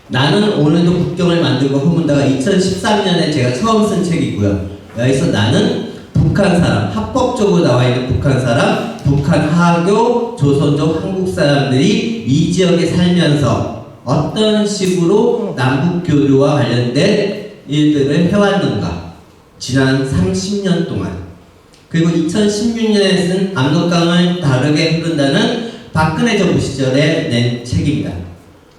나는 오늘도 국경을 만들고 허문다가 2013년에 제가 처음 쓴 책이고요. 여기서 나는 북한 사람, 합법적으로 나와 있는 북한 사람, 북한 하교, 조선족 한국 사람들이 이 지역에 살면서 어떤 식으로 남북 교류와 관련된 일들을 해왔는가. 지난 30년 동안. 그리고 2016년에 쓴 압록강을 다르게 흐른다는 박근혜 정부 시절에 낸 책입니다.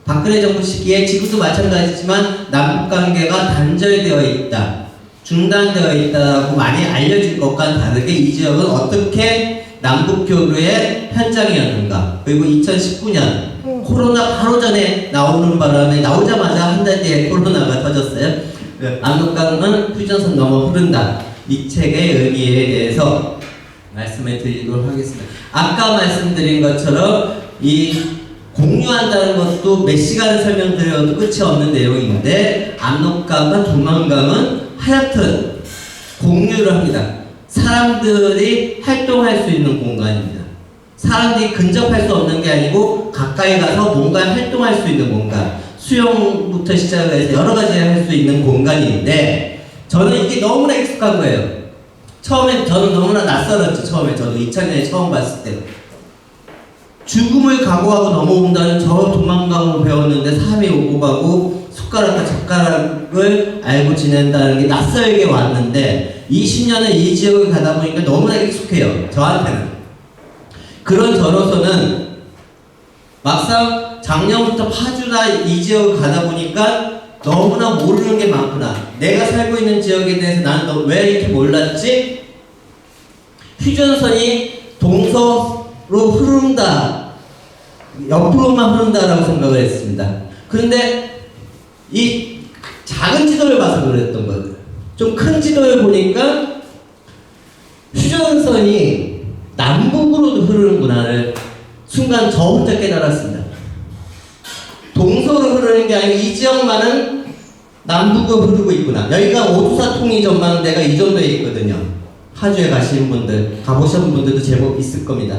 박근혜 정부 시기에 지금도 마찬가지지만 남북관계가 단절되어 있다, 중단되어 있다고 많이 알려진 것과 다르게 이 지역은 어떻게 남북교류의 현장이었는가. 그리고 2019년 코로나 바로 전에 나오는 바람에 나오자마자 한 달 뒤에 코로나가 터졌어요. 압록강은 휴전선 넘어 흐른다. 이 책의 의미에 대해서 말씀해 드리도록 하겠습니다. 아까 말씀드린 것처럼 이 공유한다는 것도 몇 시간을 설명드려도 끝이 없는 내용인데 압록강과 두만강은 하여튼 공유를 합니다. 사람들이 활동할 수 있는 공간입니다. 사람들이 근접할 수 없는 게 아니고 가까이 가서 뭔가 활동할 수 있는 공간, 수영부터 시작해서 여러 가지 할 수 있는 공간인데 저는 이게 너무나 익숙한 거예요. 처음엔 저는 너무나 낯설었죠. 처음에 저도 2000년에 처음 봤을 때 죽음을 각오하고 넘어온다는 저 도망감을 배웠는데 삶이 오고 가고 숟가락과 젓가락을 알고 지낸다는 게 낯설게 왔는데 20년을 이 지역을 가다 보니까 너무나 익숙해요. 저한테는. 그런 저로서는 막상 작년부터 파주나 이 지역을 가다 보니까 너무나 모르는 게 많구나. 내가 살고 있는 지역에 대해서 나는 왜 이렇게 몰랐지? 휴전선이 동서로 흐른다. 옆으로만 흐른다라고 생각을 했습니다. 그런데 이 작은 지도를 봐서 그랬던 거예요. 좀 큰 지도를 보니까 휴전선이 남북으로도 흐르는구나를 순간 저 혼자 깨달았습니다. 동서로 흐르는 게 아니고 이 지역만은 남북으로 흐르고 있구나. 여기가 오두사 통일전망 대가 이 정도에 있거든요. 파주에 가시는 분들, 가보신 분들도 제법 있을 겁니다.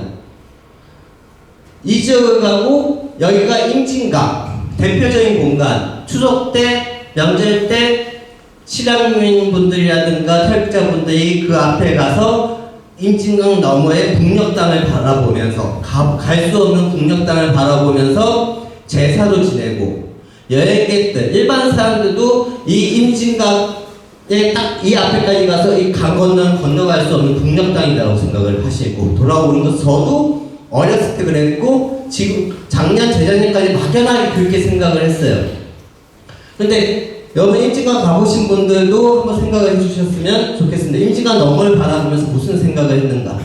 이 지역을 가고 여기가 임진각, 대표적인 공간, 추석 때, 명절 때 실향민분들이라든가 탈북자분들이 그 앞에 가서 임진강 너머의 북녘땅을 바라보면서 갈 수 없는 북녘땅을 바라보면서 제사도 지내고 여행객들, 일반 사람들도 이 임진각에 딱 이 앞에까지 가서 이 강 건너갈 수 없는 북녘땅이라고 생각을 하시고 돌아오는 것 저도 어렸을 때 그랬고 지금 작년 재작년까지 막연하게 그렇게 생각을 했어요. 근데 여러분 임진강 가보신 분들도 한번 생각을 해주셨으면 좋겠습니다. 임진강 너머를 바라보면서 무슨 생각을 했는가.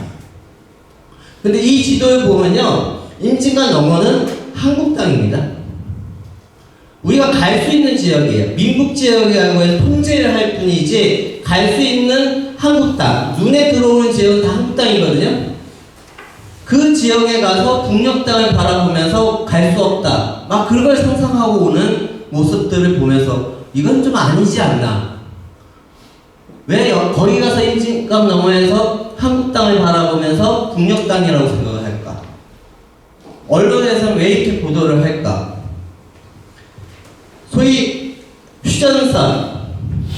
근데 이 지도를 보면요 임진강 너머는 한국 땅입니다. 우리가 갈 수 있는 지역이에요. 민국 지역이라고 해서 통제를 할 뿐이지 갈 수 있는 한국 땅, 눈에 들어오는 지역은 다 한국 땅이거든요. 그 지역에 가서 북녘 땅을 바라보면서 갈 수 없다. 막 그런 걸 상상하고 오는 모습들을 보면서 이건 좀 아니지 않나. 왜 거기 가서 임진강 너머에서 한국 땅을 바라보면서 북녘 땅이라고 생각을 할까? 언론에서는 왜 이렇게 보도를 할까? 소위 휴전선,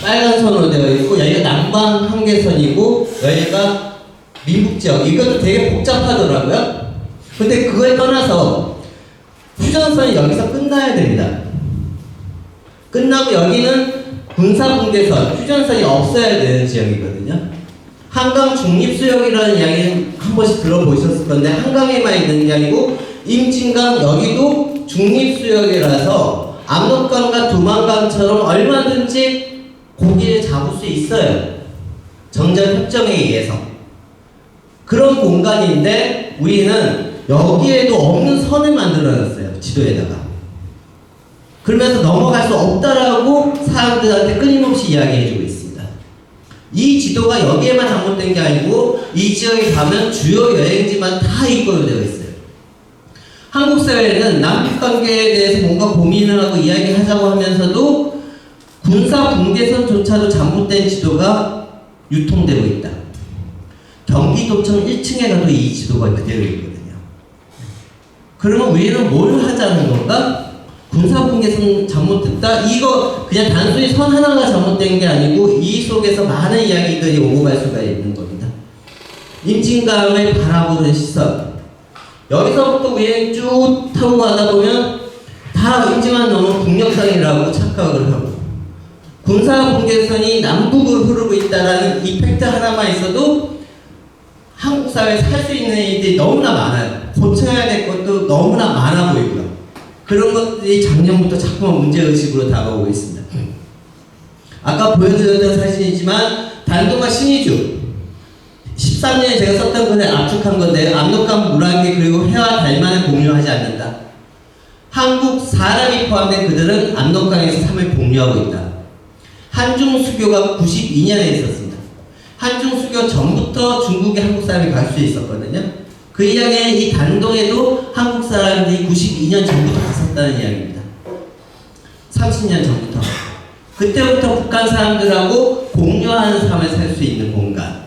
빨간 선으로 되어 있고 여기가 남방 한계선이고 여기가 민북지역. 이것도 되게 복잡하더라고요. 근데 그걸 떠나서 휴전선이 여기서 끝나야 됩니다. 끝나고 여기는 군사분계선, 휴전선이 없어야 되는 지역이거든요. 한강 중립수역이라는 이야기는 한 번씩 들어보셨을 건데 한강에만 있는 게 아니고 임진강 여기도 중립수역이라서 압록강과 두만강처럼 얼마든지 고기를 잡을 수 있어요. 정전협정에 의해서. 그런 공간인데 우리는 여기에도 없는 선을 만들어놨어요. 지도에다가. 그러면서 넘어갈 수 없다라고 사람들한테 끊임없이 이야기해주고 있습니다. 이 지도가 여기에만 잘못된 게 아니고 이 지역에 가면 주요 여행지만 다 입고로 되어 있어요. 한국 사회는 남북 관계에 대해서 뭔가 고민을 하고 이야기하자고 하면서도 군사 분계선조차도 잘못된 지도가 유통되고 있다. 경기도청 1층에 가도 이 지도가 그대로 있거든요. 그러면 우리는 뭘 하자는 건가? 군사 분계선 잘못됐다? 이거 그냥 단순히 선 하나가 잘못된 게 아니고 이 속에서 많은 이야기들이 오고 갈 수가 있는 겁니다. 임진강을 바라보는 시선. 여기서부터 우리는 쭉 타고 가다 보면 다 임진강 넘은 북녘땅이라고 착각을 하고 군사 분계선이 남북으로 흐르고 있다라는 이 팩트 하나만 있어도 한국 사회에 살 수 있는 일들이 너무나 많아요. 고쳐야 될 것도 너무나 많아 보이고요. 그런 것들이 작년부터 자꾸만 문제의식으로 다가오고 있습니다. 아까 보여드렸던 사진이지만 단도가 신의주 13년에 제가 썼던 글에 압축한 건데 압록강 물안개 그리고 해와 달만을 공유하지 않는다. 한국 사람이 포함된 그들은 압록강에서 삶을 공유하고 있다. 한중수교가 92년에 있었습니다. 한중수교 전부터 중국에 한국 사람이 갈 수 있었거든요. 그 이야기는 이 단동에도 한국 사람들이 92년 전부터 갔었다는 이야기입니다. 30년 전부터. 그때부터 북한 사람들하고 공유하는 삶을 살 수 있는 공간.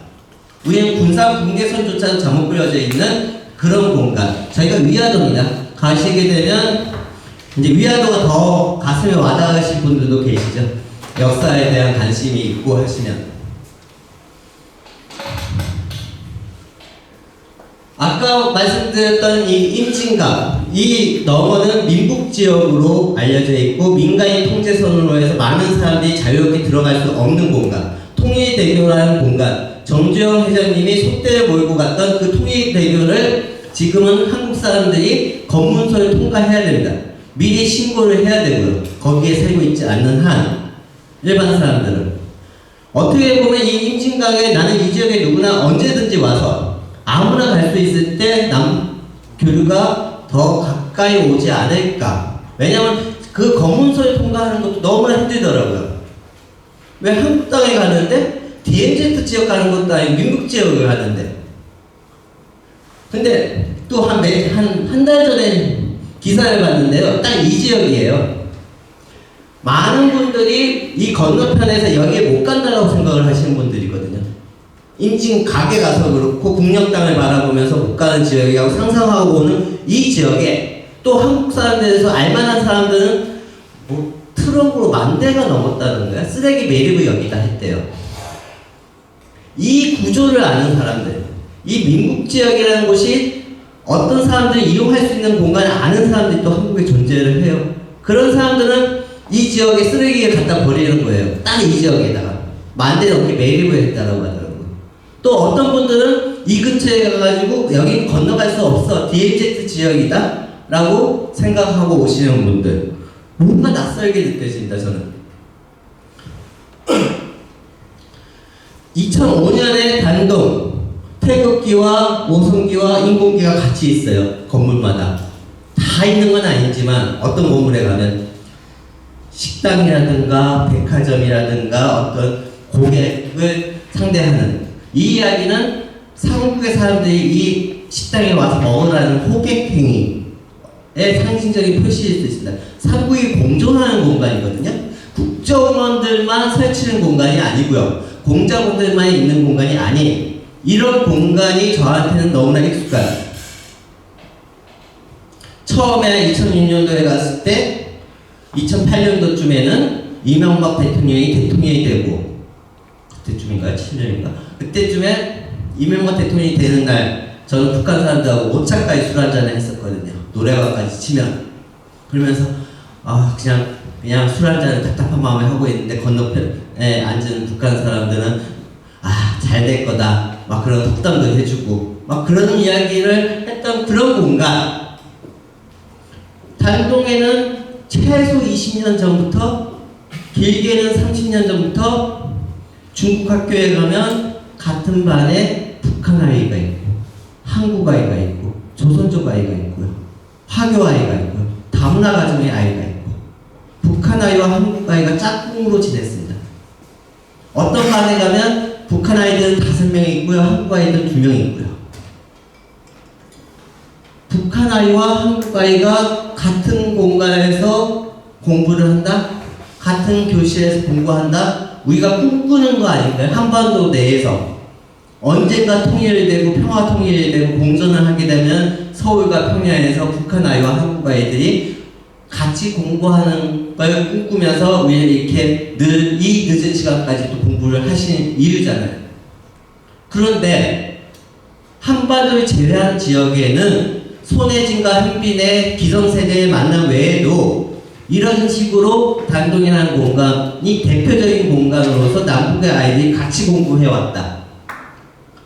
우리는 군사 분계선조차도 잘못 그려져 있는 그런 공간. 저희가 위화도입니다. 가시게 되면 이제 위화도가 더 가슴에 와닿으실 분들도 계시죠. 역사에 대한 관심이 있고 하시면. 아까 말씀드렸던 이 임진각, 이 너머는 민북 지역으로 알려져 있고 민간인 통제선으로 해서 많은 사람들이 자유롭게 들어갈 수 없는 공간, 통일대교라는 공간, 정주영 회장님이 속대를 몰고 갔던 그 통일대교를 지금은 한국 사람들이 검문소를 통과해야 됩니다. 미리 신고를 해야 되고요. 거기에 살고 있지 않는 한 일반 사람들은 어떻게 보면 이 임진각에 나는 이 지역에 누구나 언제든지 와서 아무나 갈 수 있을 때 남교류가 더 가까이 오지 않을까. 왜냐면 그 검문소를 통과하는 것도 너무나 힘들더라고요. 왜 한국 땅에 가는데 DMZ 지역 가는 것도 아니고 민국 지역을 가는데. 근데 또 한 달 전에 기사를 봤는데요. 딱 이 지역이에요. 많은 분들이 이 건너편에서 여기에 못 간다고 생각을 하시는 분들이거든요. 임진각에 가서 그렇고 국령 땅을 바라보면서 못 가는 지역이라고 상상하고 오는 이 지역에 또 한국 사람들에서 알만한 사람들은 뭐 트럭으로 10,000대가 넘었다는 거야. 쓰레기 매립을 여기다 했대요. 이 구조를 아는 사람들, 이 민국 지역이라는 곳이 어떤 사람들이 이용할 수 있는 공간을 아는 사람들이 또 한국에 존재를 해요. 그런 사람들은 이 지역에 쓰레기를 갖다 버리는 거예요. 딱 이 지역에다가 10,000대 넘게 매립을 했다고 하더라고요. 또 어떤 분들은 이 근처에 가가지고 여긴 건너갈 수 없어, DMZ 지역이다 라고 생각하고 오시는 분들, 뭔가 낯설게 느껴진다. 저는 2005년에 단동 태극기와 오성기와 인공기가 같이 있어요. 건물마다 다 있는 건 아니지만 어떤 건물에 가면 식당이라든가 백화점이라든가 어떤 고객을 상대하는, 이 이야기는 삼국의 사람들이 이 식당에 와서 먹으라는 호객행위의 상징적인 표시일 수 있습니다. 삼국이 공존하는 공간이거든요. 국정원들만 설치는 공간이 아니고요. 공작원들만 있는 공간이 아니에요. 이런 공간이 저한테는 너무나 익숙한. 처음에 2006년도에 갔을 때 2008년도쯤에는 이명박 대통령이 대통령이 되고, 그때쯤인가요? 7년인가? 그때쯤에 이명박 대통령이 되는 날 저는 북한 사람들하고 오차까지 술 한잔을 했었거든요. 노래방까지 치면. 그러면서 그냥 술 한잔을 답답한 마음에 하고 있는데 건너편에 앉은 북한 사람들은 잘 될 거다 막 그런 덕담도 해주고 막 그런 이야기를 했던 그런 공간. 단동에는 최소 20년 전부터, 길게는 30년 전부터 중국 학교에 가면 같은 반에 북한 아이가 있고, 한국 아이가 있고, 조선족 아이가 있고요, 화교 아이가 있고요, 다문화 가정의 아이가 있고, 북한 아이와 한국 아이가 짝꿍으로 지냈습니다. 어떤 반에 가면 북한 아이들은 5명 있고요, 한국 아이들은 2명 있고요. 북한 아이와 한국 아이가 같은 공간에서 공부를 한다? 같은 교실에서 공부한다? 우리가 꿈꾸는 거 아닌가요? 한반도 내에서 언젠가 통일되고 평화 통일되고 공존을 하게 되면 서울과 평양에서 북한 아이와 한국 아이들이 같이 공부하는 걸 꿈꾸면서 우리는 이렇게 이 늦은 시간까지 또 공부를 하신 이유잖아요. 그런데 한반도를 제외한 지역에는 손혜진과 현빈의 기성세대의 만남 외에도 이런 식으로 단동이라는 공간이 대표적인 공간으로서 남북의 아이들이 같이 공부해왔다.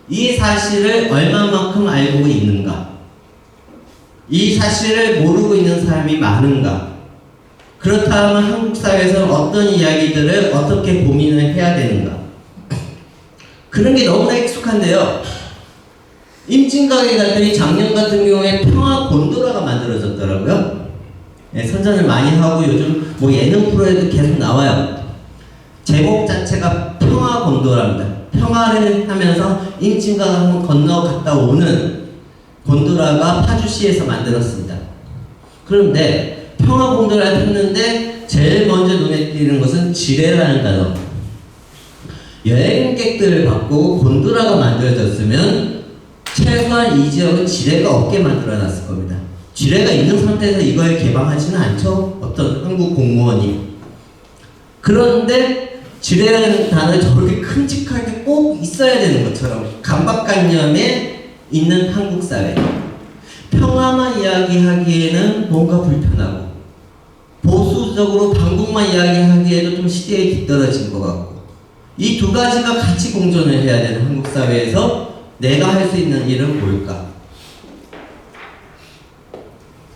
이 사실을 얼마만큼 알고 있는가? 이 사실을 모르고 있는 사람이 많은가? 그렇다면 한국 사회에서는 어떤 이야기들을 어떻게 고민을 해야 되는가? 그런 게 너무나 익숙한데요. 임진각에 갔더니 작년 같은 경우에 평화 곤도라가 만들어졌더라고요. 선전을 많이 하고 요즘 뭐 예능 프로에도 계속 나와요. 제목 자체가 평화 곤도라입니다. 평화를 하면서 임진각을 건너갔다 오는 곤도라가 파주시에서 만들었습니다. 그런데 평화 곤도라를 했는데 제일 먼저 눈에 띄는 것은 지뢰라는 단어. 여행객들을 받고 곤도라가 만들어졌으면 최소한 이 지역은 지뢰가 없게 만들어놨을 겁니다. 지뢰가 있는 상태에서 이걸 개방하지는 않죠. 어떤 한국 공무원이. 그런데 지뢰라는 단어를 저렇게 큼직하게 꼭 있어야 되는 것처럼 강박관념에 있는 한국 사회. 평화만 이야기하기에는 뭔가 불편하고, 보수적으로 반국만 이야기하기에도 좀 시대에 뒤떨어진 것 같고, 이 두 가지가 같이 공존을 해야 되는 한국 사회에서 내가 할 수 있는 일은 뭘까?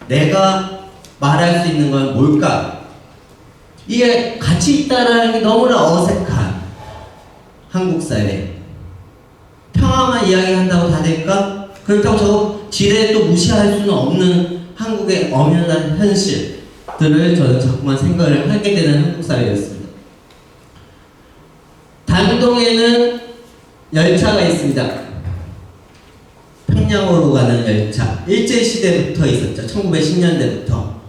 내가 말할 수 있는 건 뭘까? 이게 같이 있다라는 게 너무나 어색한 한국 사회. 평화만 이야기한다고 다 될까? 그렇다고 저 지뢰 또 무시할 수는 없는 한국의 엄연한 현실들을 저는 자꾸만 생각을 하게 되는 한국 사회였습니다. 단동에는 열차가 있습니다. 평양으로 가는 열차. 일제시대부터 있었죠. 1910년대부터.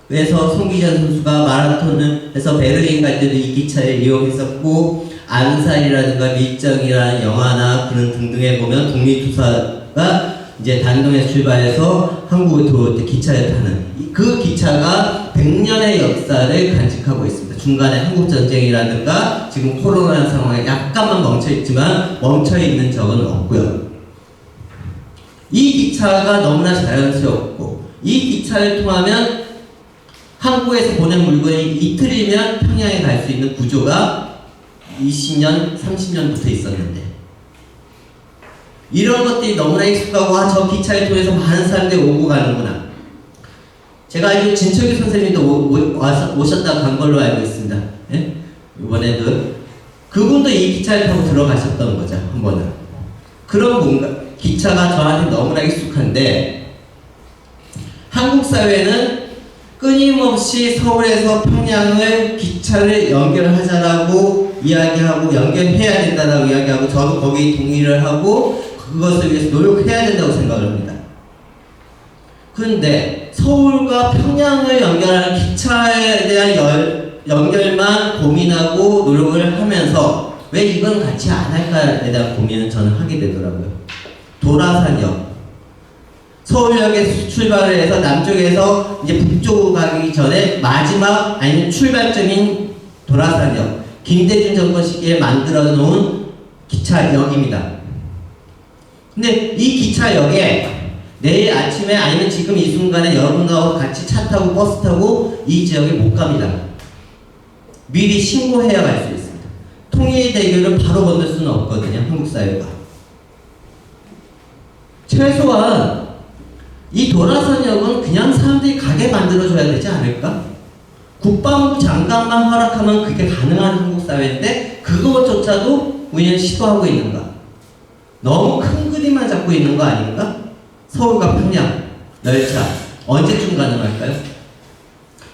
그래서 송기전 선수가 마라톤을 해서 베를린 갈 때도 이 기차를 이용했었고, 안살이라든가 밀정이라는 영화나 그런 등등에 보면 독립투사가 이제 단동에서 출발해서 한국에 들어올 때 기차를 타는 그 기차가 100년의 역사를 간직하고 있습니다. 중간에 한국전쟁이라든가 지금 코로나 상황에 약간만 멈춰있지만 멈춰있는 적은 없고요. 이 기차가 너무나 자연스럽고, 이 기차를 통하면 한국에서 보낸 물건이 이틀이면 평양에 갈 수 있는 구조가 20년, 30년부터 있었는데, 이런 것들이 너무나 익숙하고, 아, 저 기차를 통해서 많은 사람들이 오고 가는구나. 제가 알기로 진철규 선생님도 오셨다가 간 걸로 알고 있습니다. 예? 이번에도 그분도 이 기차를 타고 들어가셨던 거죠, 한 번은. 그런 뭔가 기차가 저한테 너무나 익숙한데, 한국 사회는 끊임없이 서울에서 평양을 기차를 연결하자라고 이야기하고, 연결해야 된다라고 이야기하고, 저도 거기에 동의를 하고 그것을 위해서 노력해야 된다고 생각을 합니다. 그런데 서울과 평양을 연결하는 기차에 대한 연결만 고민하고 노력을 하면서 왜 이건 같이 안 할까에 대한 고민을 저는 하게 되더라고요. 도라산역, 서울역에서 출발을 해서 남쪽에서 이제 북쪽으로 가기 전에 마지막 아니면 출발점인 도라산역, 김대중 정권 시기에 만들어 놓은 기차역입니다. 근데 이 기차역에 내일 아침에 아니면 지금 이 순간에 여러분하고 같이 차 타고 버스 타고 이 지역에 못 갑니다. 미리 신고해야 갈 수 있습니다. 통일대교를 바로 건널 수는 없거든요, 한국 사회가. 최소한 이 도라산역은 그냥 사람들이 가게 만들어줘야 되지 않을까? 국방부 장관만 허락하면 그게 가능한 한국 사회인데 그것조차도 우리는 시도하고 있는가? 너무 큰 그림만 잡고 있는 거 아닌가? 서울과 평양 열차 언제쯤 가능할까요?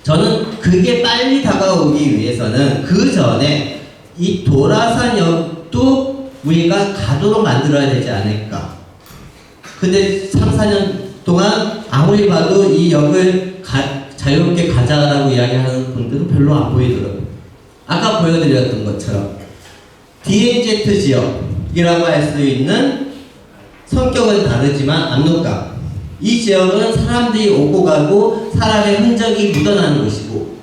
저는 그게 빨리 다가오기 위해서는 그 전에 이 도라산역도 우리가 가도록 만들어야 되지 않을까? 근데 3, 4년 동안 아무리 봐도 이 역을 자유롭게 가자라고 이야기하는 분들은 별로 안 보이더라고요. 아까 보여드렸던 것처럼 DMZ 지역이라고 할 수 있는 성격은 다르지만 압록강, 이 지역은 사람들이 오고 가고 사람의 흔적이 묻어나는 곳이고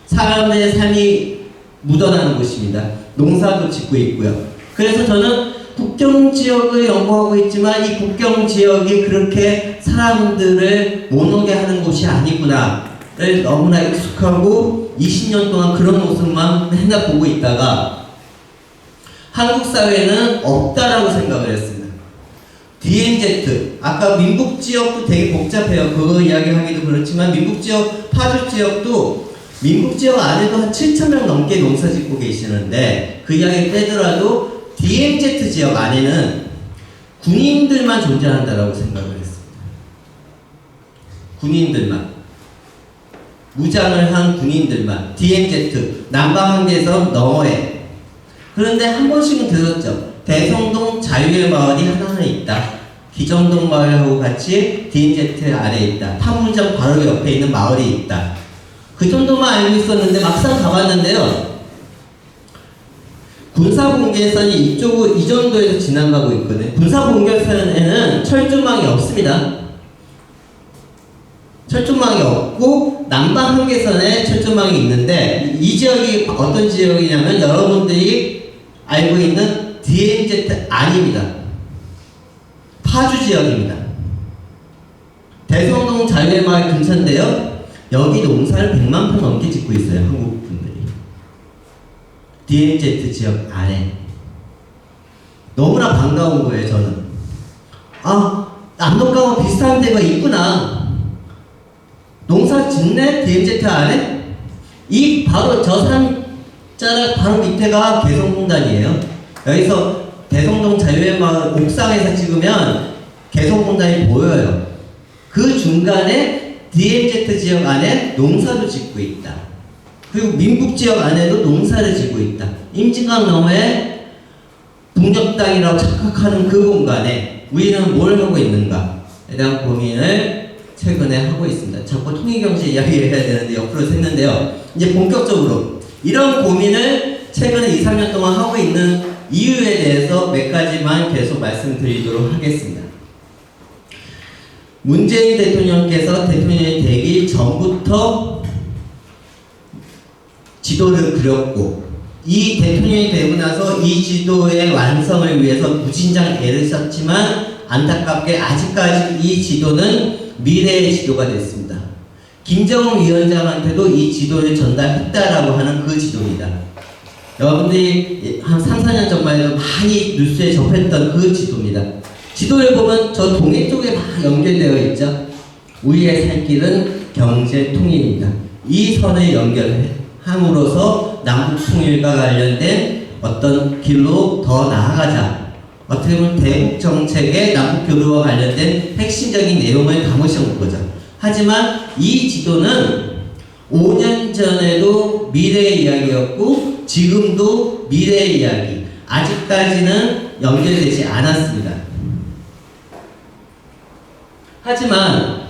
사람들의 삶이 묻어나는 곳입니다. 농사도 짓고 있고요. 그래서 저는 국경지역을 연구하고 있지만 이 국경지역이 그렇게 사람들을 못 오게 하는 곳이 아니구나를 너무나 익숙하고 20년 동안 그런 모습만 맨날 보고 있다가 한국 사회는 없다라고 생각을 했습니다. DMZ, 아까 민북지역도 되게 복잡해요. 그거 이야기하기도 그렇지만 민북지역, 파주지역도 민북지역 안에도 한 7,000명 넘게 농사 짓고 계시는데 그 이야기 빼더라도 DMZ 지역 안에는 군인들만 존재한다라고 생각을 했습니다. 군인들만. 무장을 한 군인들만. DMZ, 남방한계선 너머에. 그런데 한 번씩은 들었죠. 대성동 자유의 마을이 하나는 있다. 기정동 마을하고 같이 DMZ 아래에 있다. 판문점 바로 옆에 있는 마을이 있다. 그 정도만 알고 있었는데 막상 가봤는데요. 군사분계선이 이 정도에서 지나가고 있거든요. 군사분계선에는 철조망이 없습니다. 철조망이 없고 남방한계선에 철조망이 있는데 이 지역이 어떤 지역이냐면 여러분들이 알고 있는 DMZ 아닙니다. 파주 지역입니다. 대성동 자유의마을 근처인데요. 여기 농사를 100만 평 넘게 짓고 있어요. 한국 분들이. DMZ 지역 안에. 너무나 반가운 거예요, 저는. 아, 남동강은 비슷한 데가 있구나. 농사 짓네? DMZ 안에? 이 바로 저 산자락 바로 밑에가 개성공단이에요. 여기서 대성동 자유의마을 옥상에서 찍으면 개성공단이 보여요. 그 중간에 DMZ 지역 안에 농사도 짓고 있다. 그리고 민북 지역 안에도 농사를 짓고 있다. 임진강 너머에 북녘 땅이라고 착각하는 그 공간에 우리는 뭘 하고 있는가에 대한 고민을 최근에 하고 있습니다. 자꾸 통일경제 이야기를 해야 되는데 옆으로 샜는데요. 이제 본격적으로 이런 고민을 최근에 2, 3년 동안 하고 있는 이유에 대해서 몇 가지만 계속 말씀드리도록 하겠습니다. 문재인 대통령께서 대통령이 되기 전부터 지도를 그렸고 이 대통령이 되고 나서 이 지도의 완성을 위해서 무진장 애를 썼지만 안타깝게 아직까지 이 지도는 미래의 지도가 됐습니다. 김정은 위원장한테도 이 지도를 전달했다라고 하는 그 지도입니다. 여러분들이 한 3, 4년 전만 해도 많이 뉴스에 접했던 그 지도입니다. 지도를 보면 저 동해 쪽에 막 연결되어 있죠. 우리의 살 길은 경제 통일입니다. 이 선을 연결함으로써 남북 통일과 관련된 어떤 길로 더 나아가자. 어떻게 보면 대북 정책의 남북 교류와 관련된 핵심적인 내용을 담으신 거죠. 하지만 이 지도는 5년 전에도 미래의 이야기였고 지금도 미래의 이야기. 아직까지는 연결되지 않았습니다. 하지만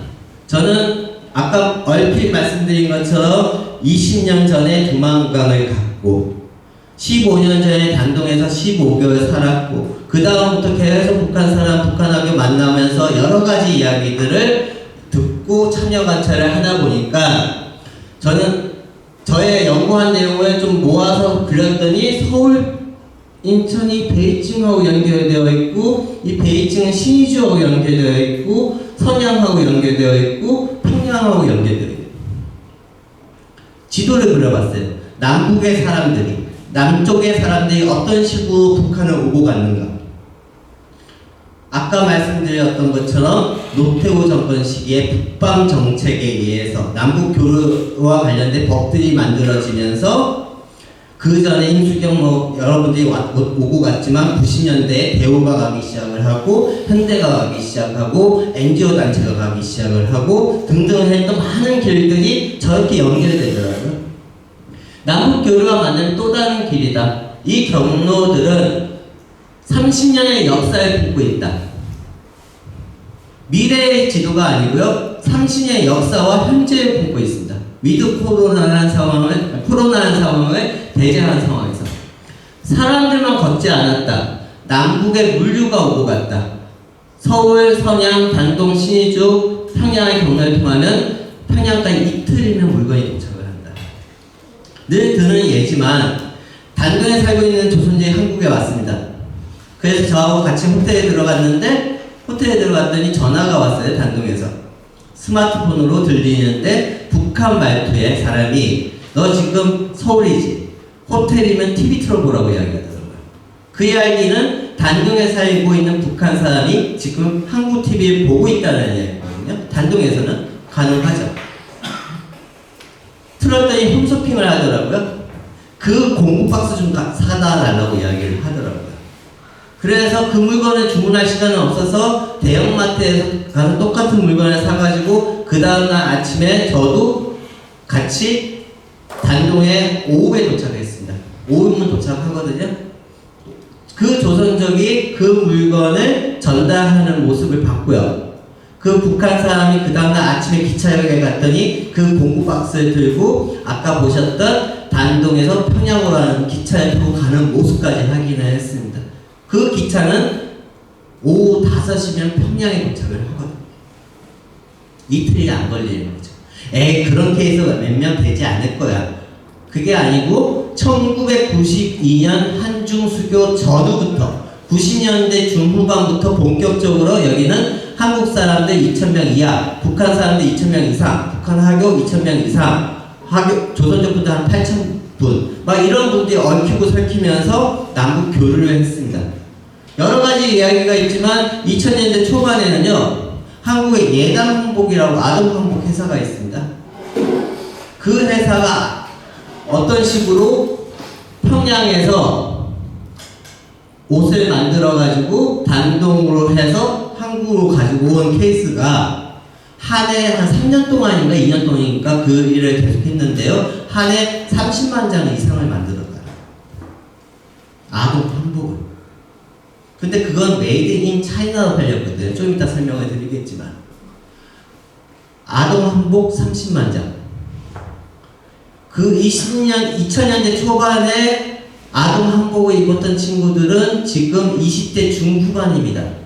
저는 아까 얼핏 말씀드린 것처럼 20년 전에 두만강을 갔고 15년 전에 단동에서 15개월 살았고 그 다음부터 계속 북한 사람, 북한 학교 만나면서 여러 가지 이야기들을 듣고 참여 관찰을 하다 보니까 저는 저의 연구한 내용을 좀 모아서 그렸더니 서울, 인천이 베이징하고 연결되어 있고 이 베이징은 신의주하고 연결되어 있고 선양하고 연결되어 있고 평양하고 연결되어 있고 지도를 그려봤어요. 남북의 사람들이 남쪽의 사람들이 어떤 식으로 북한을 오고 갔는가. 아까 말씀드렸던 것처럼 노태우 정권 시기에 북방 정책에 의해서 남북 교류와 관련된 법들이 만들어지면서 그 전에 임수경 여러분들이 오고 갔지만 90년대에 대우가 가기 시작을 하고 현대가 가기 시작하고 NGO 단체가 가기 시작을 하고 등등 했던 많은 길들이 저렇게 연결되더라고요. 남북 교류와 만나는 또 다른 길이다. 이 경로들은 30년의 역사를 품고 있다. 미래의 지도가 아니고요. 30년의 역사와 현재를 품고 있습니다. 위드 코로나라는 상황을 대제한 상황에서 사람들만 걷지 않았다. 남북의 물류가 오고 갔다. 서울, 선양, 단동, 신의주, 평양의 경로를 통하면 평양까지 이틀이면 물건이 도착을 한다. 늘 드는 예지만 단동에 살고 있는 조선족이 한국에 왔습니다. 그래서 저하고 같이 호텔에 들어갔더니 전화가 왔어요. 단동에서 스마트폰으로 들리는데 북한 말투의 사람이 너 지금 서울이지? 호텔이면 TV 틀어보라고 이야기하더라고요. 그 이야기는 단동에 살고 있는 북한 사람이 지금 한국 TV를 보고 있다는 이야기거든요. 단동에서는 가능하죠. 틀었더니 홈쇼핑을 하더라고요. 그 공구박스 좀 사다 달라고 이야기를 하더라고요. 그래서 그 물건을 주문할 시간은 없어서 대형마트에서 가서 똑같은 물건을 사가지고 그 다음날 아침에 저도 같이 단동에 오후에 도착했습니다. 오후면 도착하거든요. 그 조선족이 그 물건을 전달하는 모습을 봤고요. 그 북한 사람이 그 다음날 아침에 기차역에 갔더니 그 공구 박스를 들고 아까 보셨던 단동에서 평양으로 하는 기차에 타고 가는 모습까지 확인을 했습니다. 그 기차는 오후 5시면 평양에 도착을 하거든요. 이틀이 안 걸리는 거죠. 그런 케이스가 몇 명 되지 않을 거야. 그게 아니고 1992년 한중 수교 전후부터 90년대 중후반부터 본격적으로 여기는 한국 사람들 2,000명 이하, 북한 사람들 2,000명 이상, 북한 하교 2,000명 이상, 하교 조선족부터 한 8,000분, 막 이런 분들이 얽히고 설키면서 남북 교류를 했습니다. 여러 가지 이야기가 있지만 2000년대 초반에는요, 한국의 예당항복이라고 아동항복 회사가 있습니다. 그 회사가 어떤 식으로 평양에서 옷을 만들어 가지고 단독으로 해서 한국으로 가지고 온 케이스가 한 해 한 3년 동안인가 2년 동안인가 그 일을 계속 했는데요. 한 해 30만 장 이상을 만들어가요. 아동 한복을. 근데 그건 메이드 인 차이나로 팔렸거든요. 좀 이따 설명을 드리겠지만. 아동 한복 30만 장. 그 2000년대 초반에 아동 한복을 입었던 친구들은 지금 20대 중후반입니다.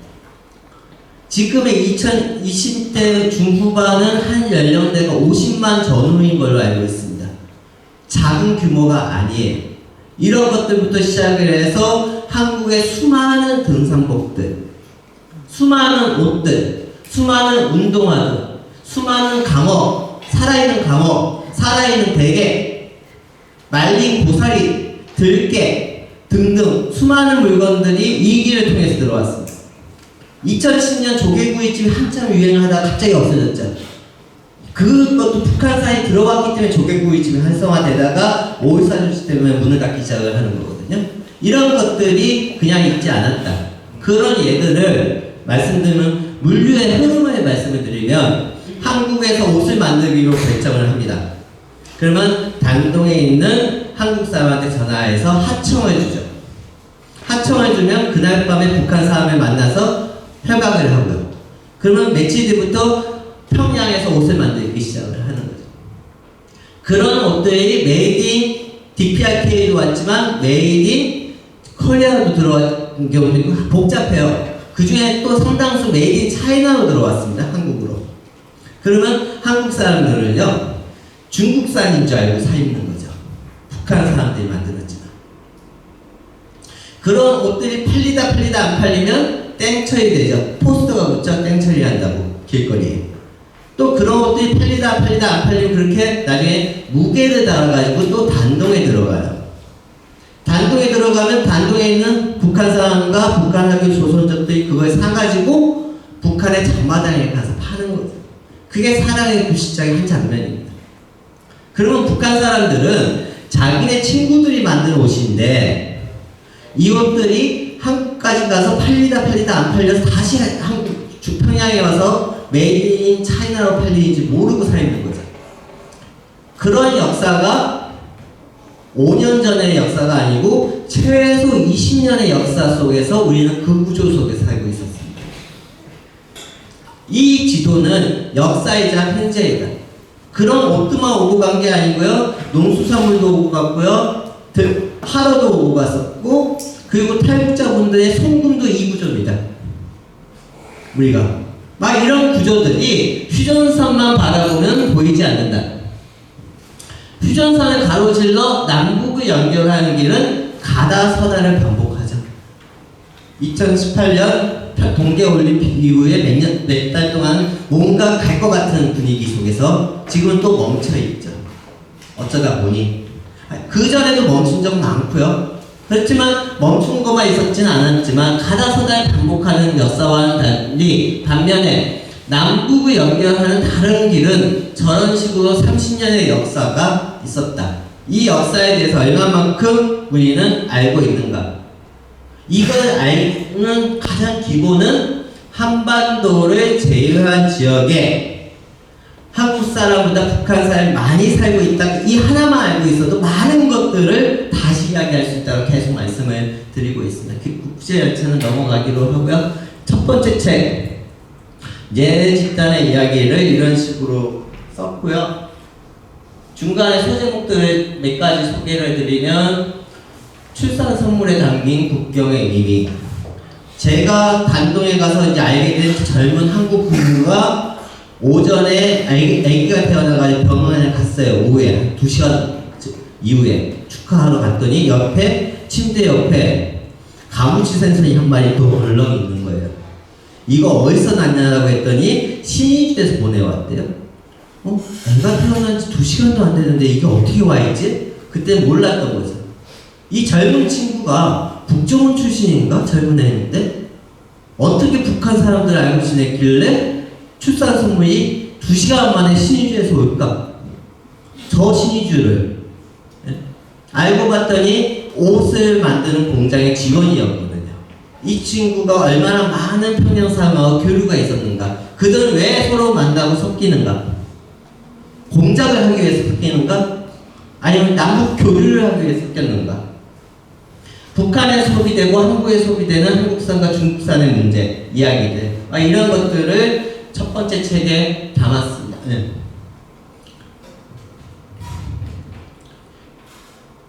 지금의 2020대 중후반은 한 연령대가 50만 전후인 걸로 알고 있습니다. 작은 규모가 아니에요. 이런 것들부터 시작을 해서 한국의 수많은 등산복들, 수많은 옷들, 수많은 운동화들, 수많은 강어, 살아있는 강어, 살아있는 대게, 말린 고사리, 들깨 등등 수많은 물건들이 이 길을 통해서 들어왔습니다. 2010년 조개구이집이 한참 유행을 하다가 갑자기 없어졌죠. 그것도 북한산이 들어갔기 때문에 조개구이집이 활성화되다가 5.14 조치 때문에 문을 닫기 시작을 하는 거거든요. 이런 것들이 그냥 있지 않았다. 그런 예들을 말씀드리면 물류의 흐름을 말씀을 드리면 한국에서 옷을 만들기로 결정을 합니다. 그러면 단동에 있는 한국 사람한테 전화해서 하청을 주죠. 하청을 주면 그날 밤에 북한 사람을 만나서 협약을 하고요. 그러면 며칠 뒤부터 평양에서 옷을 만들기 시작을 하는 거죠. 그런 옷들이 메이드 인 DPRK도 왔지만 메이드 인 코리아도 들어온 경우도 있고 복잡해요. 그 중에 또 상당수 메이드 인 차이나로 들어왔습니다. 한국으로. 그러면 한국 사람들은요, 중국산인 줄 알고 사 입는 거죠. 북한 사람들이 만들었지만. 그런 옷들이 팔리다 안 팔리면 땡처리 되죠. 포스터가 붙죠. 땡처리 한다고 길거리에. 또 그런 옷들이 팔리다 안 팔리면 그렇게 나중에 무게를 달아가지고 또 단동에 들어가요. 단동에 들어가면 단동에 있는 북한 사람과 북한 학교 조선족들이 그걸 사가지고 북한의 전마당에 가서 파는 거죠. 그게 사랑의 구시작의 한 장면입니다. 그러면 북한 사람들은 자기네 친구들이 만든 옷인데 이 옷들이 한국까지 가서 팔리다 안 팔려서 다시 한국 평양에 와서 메이드 인 차이나로 팔리는지 모르고 사 있는 거죠. 그런 역사가 5년 전의 역사가 아니고 최소 20년의 역사 속에서 우리는 그 구조 속에 살고 있었습니다. 이 지도는 역사이자 현재이다. 그런 옷들만 오고 간 게 아니고요. 농수산물도 오고 갔고요. 하로도 오고 갔었고, 그리고 탈북자분들의 송금도 이 구조입니다. 우리가 막 이런 구조들이 휴전선만 바라보면 보이지 않는다. 휴전선을 가로질러 남북을 연결하는 길은 가다서다를 반복하죠. 2018년 동계올림픽 이후에 몇 달 동안 뭔가 갈 것 같은 분위기 속에서 지금은 또 멈춰있죠. 어쩌다 보니. 그 전에도 멈춘 적은 많고요. 그렇지만 멈춘 것만 있었지는 않았지만 가다서다를 반복하는 역사와는 달리 반면에 남북을 연결하는 다른 길은 저런 식으로 30년의 역사가 있었다. 이 역사에 대해서 얼마만큼 우리는 알고 있는가? 이걸 알는 가장 기본은 한반도를 제외한 지역에 한국 사람보다 북한 사람이 많이 살고 있다. 이 하나만 알고 있어도 많은 것들을 다시 이야기할 수 있다고 계속 말씀을 드리고 있습니다. 국제열차는 넘어가기로 하고요. 첫 번째 책, 예외 집단의 이야기를 이런 식으로 썼고요. 중간에 소제목들을 몇 가지 소개를 드리면 출산 선물에 담긴 국경의 의미. 제가 단동에 가서 이제 알게 된 젊은 한국 부부가 오전에 아기가 태어나가지고 병원에 갔어요. 오후에 2시간 이후에 축하하러 갔더니 옆에 침대 옆에 가무치 생선이 한 마리 또 얼렁 있는 거예요. 이거 어디서 났냐라고 했더니 신의주에서 보내왔대요. 애가 태어난 지 2시간도 안 됐는데 이게 어떻게 와 있지? 그때 몰랐던 거죠. 이 젊은 친구가 국정원 출신인가? 젊은 애인데 어떻게 북한 사람들 알고 지냈길래 출산 선물이 2시간 만에 신의주에서 올까? 저 신의주를 알고 봤더니 옷을 만드는 공장의 직원이었거든요. 이 친구가 얼마나 많은 평양사람하고 교류가 있었는가? 그들은 왜 서로 만나고 섞이는가? 공작을 하기 위해서 섞이는가? 아니면 남북 교류를 하기 위해서 섞였는가? 북한에 소비되고 한국에 소비되는 한국산과 중국산의 문제, 이야기들, 이런 것들을 첫 번째 책에 담았습니다. 네.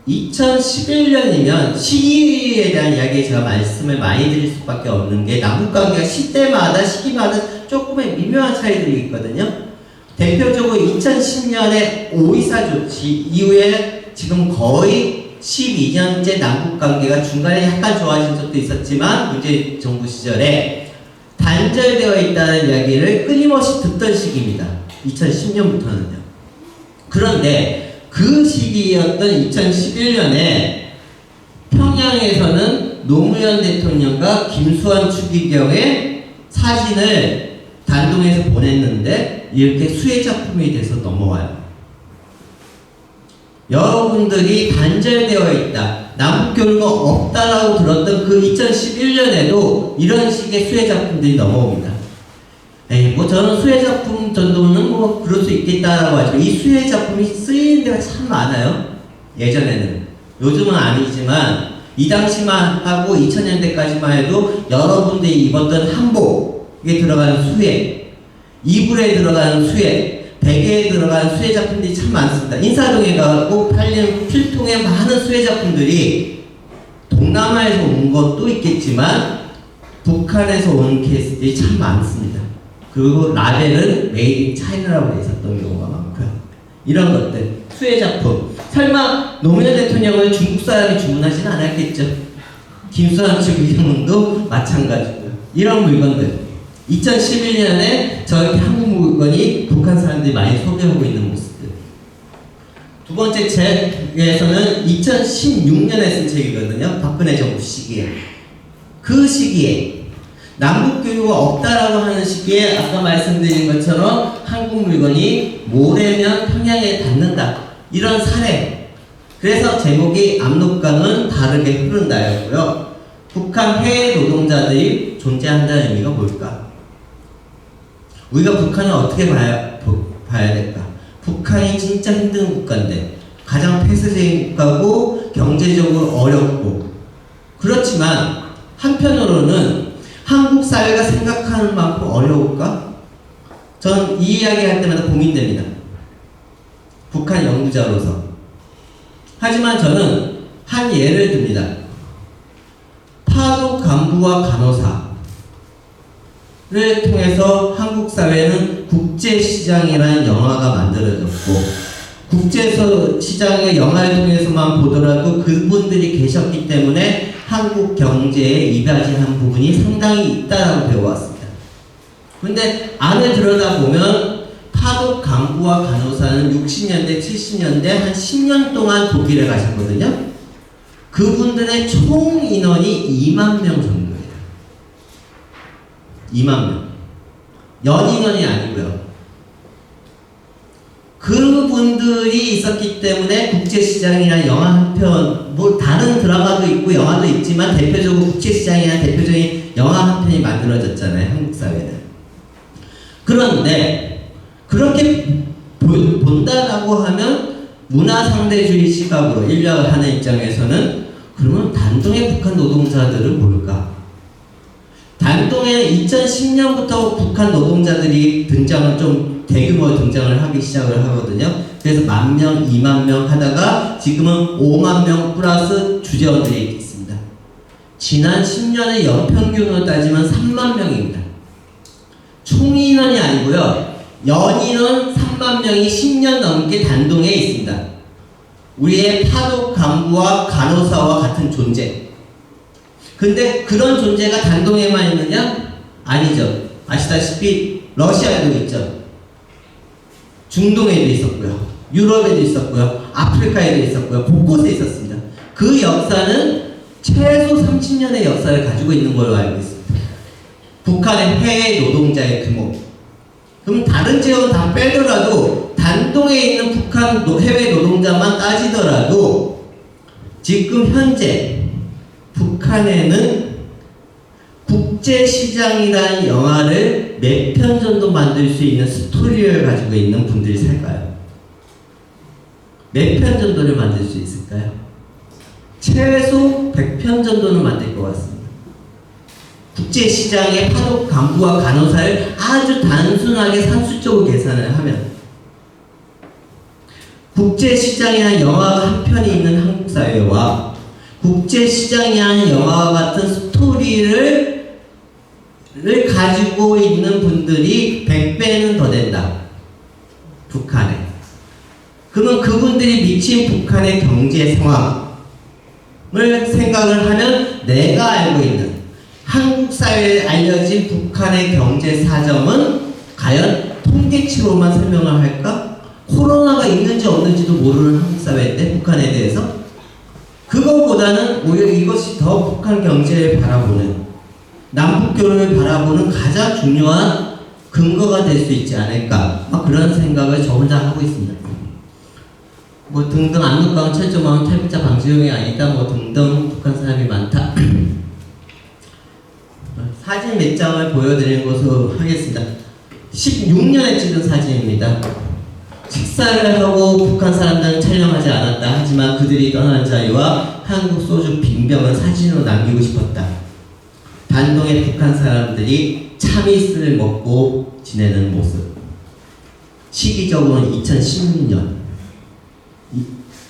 2011년이면 시기에 대한 이야기에 제가 말씀을 많이 드릴 수밖에 없는 게 남북관계가 시대마다 시기마다 조금의 미묘한 차이들이 있거든요. 대표적으로 2010년에 5.24 조치 이후에 지금 거의 12년째 남북관계가 중간에 약간 좋아진 적도 있었지만 문재인 정부 시절에 단절되어 있다는 이야기를 끊임없이 듣던 시기입니다. 2010년부터는요. 그런데 그 시기였던 2011년에 평양에서는 노무현 대통령과 김수환 추기경의 사진을 단동에서 보냈는데 이렇게 수혜작품이 돼서 넘어와요. 여러분들이 단절되어 있다, 남북교류가 없다라고 들었던 그 2011년에도 이런 식의 수혜작품들이 넘어옵니다. 저는 수혜작품 정도는 그럴 수 있겠다라고 하죠. 이 수혜작품이 쓰이는 데가 참 많아요. 예전에는. 요즘은 아니지만 이 당시만 하고 2000년대까지만 해도 여러분들이 입었던 한복에 들어가는 수혜, 이불에 들어가는 수혜, 베개에 들어가는 수혜작품들이 참 많습니다. 인사동에 가고 팔리는 필통의 많은 수혜작품들이 동남아에서 온 것도 있겠지만 북한에서 온 케이스들이 참 많습니다. 그리고 라벨은 메이드 인 차이나라고 있었던 경우가 많고요. 이런 것들, 수혜작품. 설마 노무현 대통령을 중국 사람이 주문하지는 않았겠죠. 김수환 추기경도 마찬가지고요. 이런 물건들. 2011년에 저희 한국 물건이 북한 사람들이 많이 소비하고 있는 모습들. 두 번째 책에서는 2016년에 쓴 책이거든요. 박근혜 정부 시기에. 그 시기에 남북교류가 없다라고 하는 시기에 아까 말씀드린 것처럼 한국 물건이 모레면 평양에 닿는다. 이런 사례. 그래서 제목이 압록강은 다르게 흐른다였고요. 북한 해외 노동자들이 존재한다는 의미가 뭘까? 우리가 북한을 어떻게 봐야 될까? 북한이 진짜 힘든 국가인데 가장 폐쇄적인 국가고 경제적으로 어렵고 그렇지만 한편으로는 한국 사회가 생각하는 만큼 어려울까? 전 이 이야기 할 때마다 고민됩니다. 북한 연구자로서. 하지만 저는 한 예를 듭니다. 파독 간부와 간호사를 통해서 한국 사회는 국제시장이라는 영화가 만들어졌고 국제시장의 영화를 통해서만 보더라도 그분들이 계셨기 때문에 한국 경제에 이바지한 부분이 상당히 있다라고 배워왔습니다. 그런데 안에 들여다보면 파독 간부와 간호사는 60년대, 70년대 한 10년 동안 독일에 가셨거든요. 그분들의 총 인원이 2만 명 정도예요. 2만 명. 연인원이 아니고요. 그분들이 있었기 때문에 국제시장이나 영화 한 편, 다른 드라마도 있고 영화도 있지만 대표적으로 국제시장이나 대표적인 영화 한 편이 만들어졌잖아요. 한국 사회는. 그런데 그렇게 본다라고 하면 문화상대주의 시각으로 인력을 하는 입장에서는 그러면 단동의 북한 노동자들은 뭘까? 단동에 2010년부터 북한 노동자들이 좀 대규모 등장을 하기 시작을 하거든요. 그래서 10,000명, 20,000명 하다가 지금은 50,000명 플러스 주재원들이 있습니다. 지난 10년의 연평균으로 따지면 30,000명입니다. 총 인원이 아니고요. 연인원 30,000명이 10년 넘게 단동에 있습니다. 우리의 파독 간부와 간호사와 같은 존재. 근데 그런 존재가 단동에만 있느냐? 아니죠. 아시다시피 러시아에도 있죠. 중동에도 있었고요. 유럽에도 있었고요. 아프리카에도 있었고요. 곳곳에 있었습니다. 그 역사는 최소 30년의 역사를 가지고 있는 걸로 알고 있습니다. 북한의 해외 노동자의 규모. 그럼 다른 지역은 다 빼더라도 단동에 있는 북한 해외 노동자만 따지더라도 지금 현재 북한에는 국제시장이라는 영화를 몇 편 정도 만들 수 있는 스토리를 가지고 있는 분들이 살까요? 몇 편 정도를 만들 수 있을까요? 최소 100편 정도는 만들 것 같습니다. 국제시장의 파독 간부와 간호사를 아주 단순하게 산수적으로 계산을 하면 국제시장이라는 영화가 한 편이 있는 한국 사회와 국제시장이라는 영화와 같은 스토리를 가지고 있는 분들이 100배는 더 된다. 북한에. 그러면 그분들이 미친 북한의 경제 상황을 생각을 하면 내가 알고 있는 한국 사회에 알려진 북한의 경제 사정은 과연 통계치로만 설명을 할까? 코로나가 있는지 없는지도 모르는 한국 사회인데 북한에 대해서 그것보다는 오히려 이것이 더 북한 경제를 바라보는 남북교류를 바라보는 가장 중요한 근거가 될 수 있지 않을까 그런 생각을 저 혼자 하고 있습니다. 뭐 등등 압록강 철조망은 탈북자 방지용이 아니다 뭐 등등 북한 사람이 많다. 사진 몇 장을 보여드리는 것으로 하겠습니다. 16년에 찍은 사진입니다. 식사를 하고 북한 사람들은 촬영하지 않았다. 하지만 그들이 떠난 자리와 한국 소주 빈병은 사진으로 남기고 싶었다. 단동의 북한 사람들이 참이슬을 먹고 지내는 모습. 시기적으로는 2016년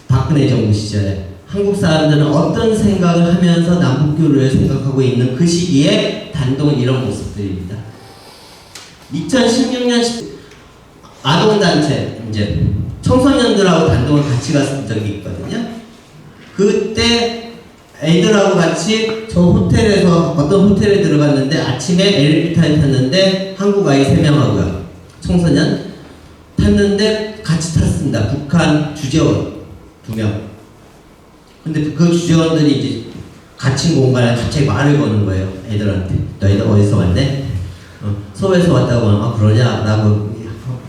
박근혜 정부 시절에 한국 사람들은 어떤 생각을 하면서 남북교류를 생각하고 있는 그 시기에 단동 이런 모습들입니다. 2016년 아동단체 이제 청소년들하고 단동을 같이 갔던 적이 있거든요. 그때 애들하고 같이 저 호텔에서 어떤 호텔에 들어갔는데 아침에 엘리베이터에 탔는데 한국 아이 3명하고요. 청소년 탔는데 같이 탔습니다. 북한 주재원 2명. 근데 그 주재원들이 이제 갇힌 공간에 갑자기 말을 거는 거예요. 애들한테. 너희들 어디서 왔네? 서울에서 왔다고 하면 그러냐라고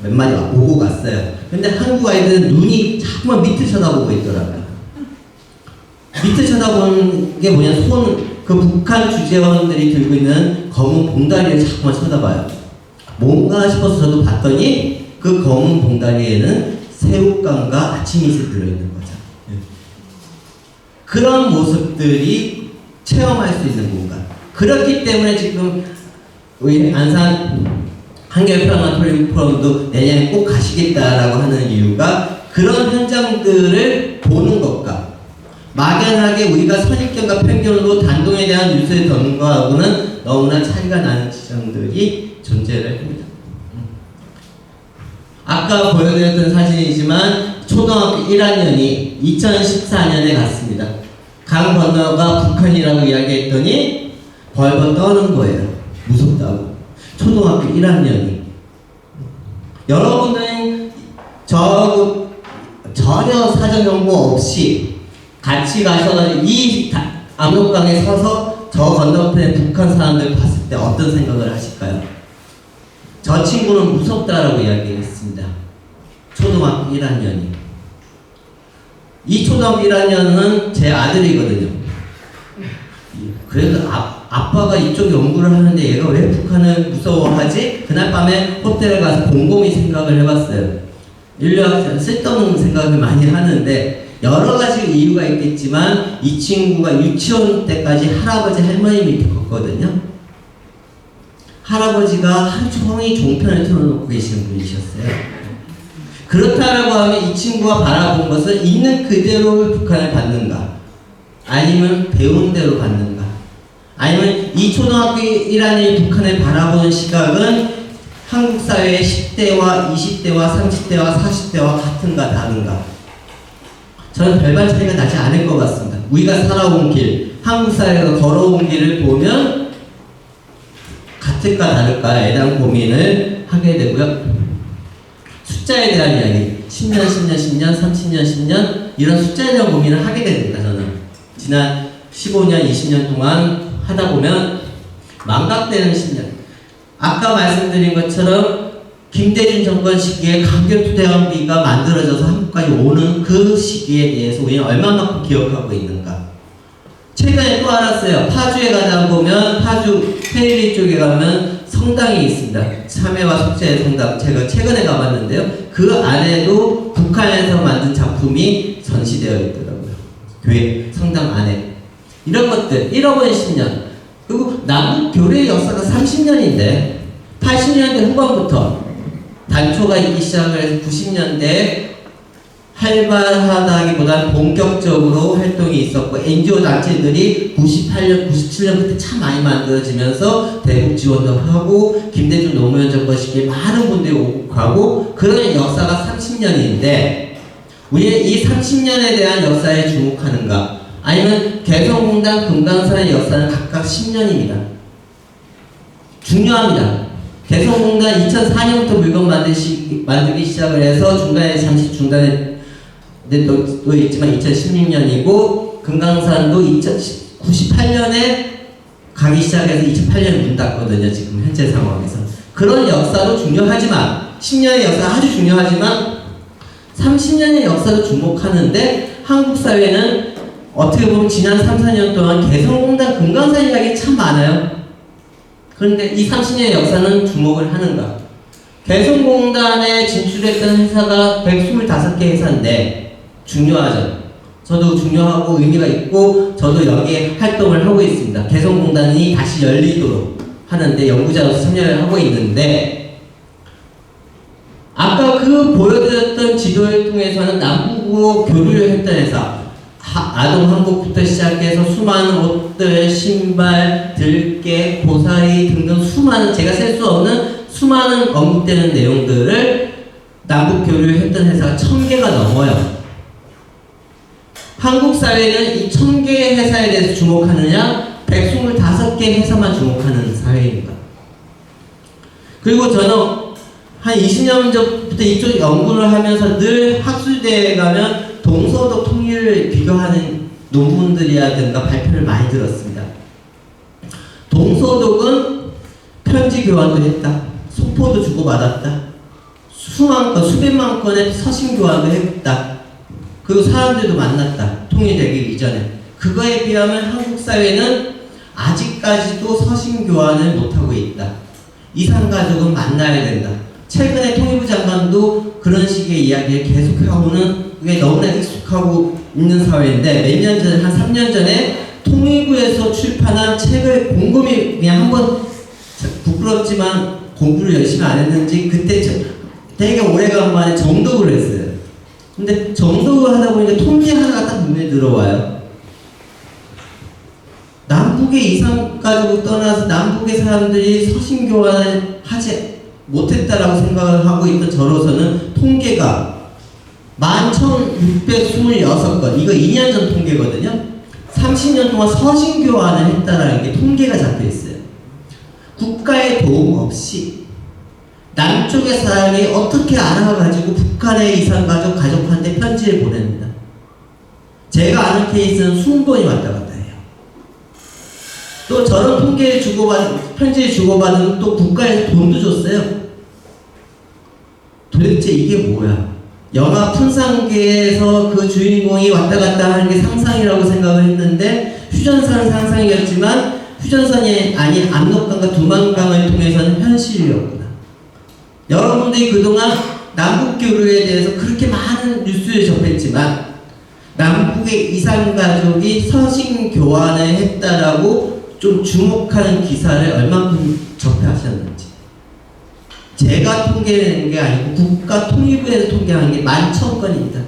몇 마디 오고 갔어요. 근데 한국 아이들은 눈이 자꾸만 밑을 쳐다보고 있더라고요. 밑을 쳐다보는 게 뭐냐, 그 북한 주재원들이 들고 있는 검은 봉다리를 자꾸만 쳐다봐요. 뭔가 싶어서 저도 봤더니 그 검은 봉다리에는 새우깡과 아침이슬 들어있는 거죠. 그런 모습들이 체험할 수 있는 공간. 그렇기 때문에 지금 우리 안산 한겨울평화 토론도 내년에 꼭 가시겠다라고 하는 이유가 그런 현장들을 보는 것과 막연하게 우리가 선입견과 편견으로 단동에 대한 뉴스를 듣는 거하고는 너무나 차이가 나는 지점들이 존재를 합니다. 아까 보여드렸던 사진이지만 초등학교 1학년이 2014년에 갔습니다. 강 건너가 북한이라고 이야기했더니 벌벌 떠는 거예요. 무섭다고. 초등학교 1학년이. 여러분들은 전혀 사전 정보 없이 같이 가셔서 이 압록강에 서서 저 건너편에 북한 사람들 봤을 때 어떤 생각을 하실까요? 저 친구는 무섭다라고 이야기했습니다. 초등학교 1학년이. 이 초등학교 1학년은 제 아들이거든요. 그래서 아빠가 이쪽 연구를 하는데 얘가 왜 북한을 무서워하지? 그날 밤에 호텔에 가서 곰곰이 생각을 해봤어요. 인류학자는 쓸데없는 생각을 많이 하는데 여러 가지 이유가 있겠지만 이 친구가 유치원 때까지 할아버지 할머니 밑에 컸거든요. 할아버지가 하루 종일 종편을 틀어놓고 계시는 분이셨어요. 그렇다라고 하면 이 친구가 바라본 것은 있는 그대로 북한을 받는가, 아니면 배운 대로 받는가, 아니면 이 초등학교 1학년이 북한을 바라보는 시각은 한국 사회의 10대와 20대와 30대와 40대와 같은가 다른가? 저는 별반 차이가 나지 않을 것 같습니다. 우리가 살아온 길, 한국 사회가 걸어온 길을 보면 같을까 다를까에 대한 고민을 하게 되고요. 숫자에 대한 이야기, 10년, 10년, 10년, 30년, 10년 이런 숫자에 대한 고민을 하게 됩니다. 저는 지난 15년, 20년 동안 하다 보면 망각되는 10년. 아까 말씀드린 것처럼 김대중 정권 시기에 강경투대왕비가 만들어져서 한국까지 오는 그 시기에 대해서 우리는 얼마만큼 기억하고 있는가. 최근에 또 알았어요. 파주에 가다 보면 파주 페리리 쪽에 가면 성당이 있습니다. 참회와 속죄의 성당. 제가 최근에 가봤는데요. 그 안에도 북한에서 만든 작품이 전시되어 있더라고요. 교회 성당 안에. 이런 것들 잃어버린 10년. 그리고 남북 교류의 역사가 30년인데 80년대 후반부터 단초가 있기 시작을 해서 90년대에 활발하다기보다는 본격적으로 활동이 있었고 NGO 단체들이 98년, 97년 그때 참 많이 만들어지면서 대북 지원도 하고 김대중 노무현 정권 시기에 많은 분들이 오고 가고 그런 역사가 30년인데 우리는 이 30년에 대한 역사에 주목하는가 아니면 개성공단, 금강산의 역사는 각각 10년입니다. 중요합니다. 개성공단 2004년부터 물건 만들기 시작을 해서 중간에 잠시 중단에 또 있지만 2016년이고 금강산도 98년에 가기 시작해서 2008년에 문 닫거든요. 지금 현재 상황에서. 그런 역사도 중요하지만 10년의 역사 아주 중요하지만 30년의 역사도 주목하는데 한국 사회는 어떻게 보면 지난 3, 4년 동안 개성공단, 금강산 이야기 참 많아요. 그런데 이 30년의 역사는 주목을 하는가? 개성공단에 진출했던 회사가 125개 회사인데 중요하죠. 저도 중요하고 의미가 있고 저도 여기에 활동을 하고 있습니다. 개성공단이 다시 열리도록 하는데 연구자로서 참여를 하고 있는데 아까 그 보여드렸던 지도를 통해서는 남북으로 교류를 했던 회사 아동 한복부터 시작해서 수많은 옷들, 신발, 들깨, 고사리 등등 수많은 제가 셀 수 없는 수많은 언급되는 내용들을 남북 교류를 했던 회사가 1000개가 넘어요. 한국 사회는 이 1000개의 회사에 대해서 주목하느냐 125개 회사만 주목하는 사회입니다. 그리고 저는 한 20년 전부터 이쪽 연구를 하면서 늘 학술대회에 가면 동서독 통일을 비교하는 논문들이라든가 발표를 많이 들었습니다. 동서독은 편지 교환도 했다. 소포도 주고받았다. 수백만 건의 서신 교환도 했다. 그리고 사람들도 만났다. 통일되기 이전에. 그거에 비하면 한국 사회는 아직까지도 서신 교환을 못하고 있다. 이산가족은 만나야 된다. 최근에 통일부 장관도 그런 식의 이야기를 계속하고는 그게 너무나 익숙하고 있는 사회인데 몇 년 전에 한 3년 전에 통일부에서 출판한 책을 곰곰이 그냥 한번 부끄럽지만 공부를 열심히 안 했는지 그때 되게 오래간만에 정독을 했어요. 근데 정독을 하다 보니까 통계 하나가 딱 눈에 들어와요. 남북의 이산가족을 떠나서 남북의 사람들이 서신 교환을 하지 못했다라고 생각을 하고 있던 저로서는 통계가 11,626건 이거 2년 전 통계거든요. 30년 동안 서신 교환을 했다라는 게 통계가 잡혀 있어요. 국가의 도움 없이 남쪽의 사람이 어떻게 알아가지고 북한의 이산가족 가족한테 편지를 보냅니다. 제가 아는 케이스는 20번이 왔다 갔다 해요. 또 저런 통계를 편지를 주고받은 또 국가에서 돈도 줬어요. 도대체 이게 뭐야? 영화 풍산계에서 그 주인공이 왔다 갔다 하는 게 상상이라고 생각을 했는데 휴전선은 상상이었지만 휴전선이 아닌 압록강과 두만강을 통해서는 현실이었구나. 여러분들이 그동안 남북교류에 대해서 그렇게 많은 뉴스를 접했지만 남북의 이산가족이 서신 교환을 했다라고 좀 주목하는 기사를 얼마큼 접하셨는지. 제가 통계를 낸 게 아니고 국가 통일부에서 통계한 게 11,000건입니다.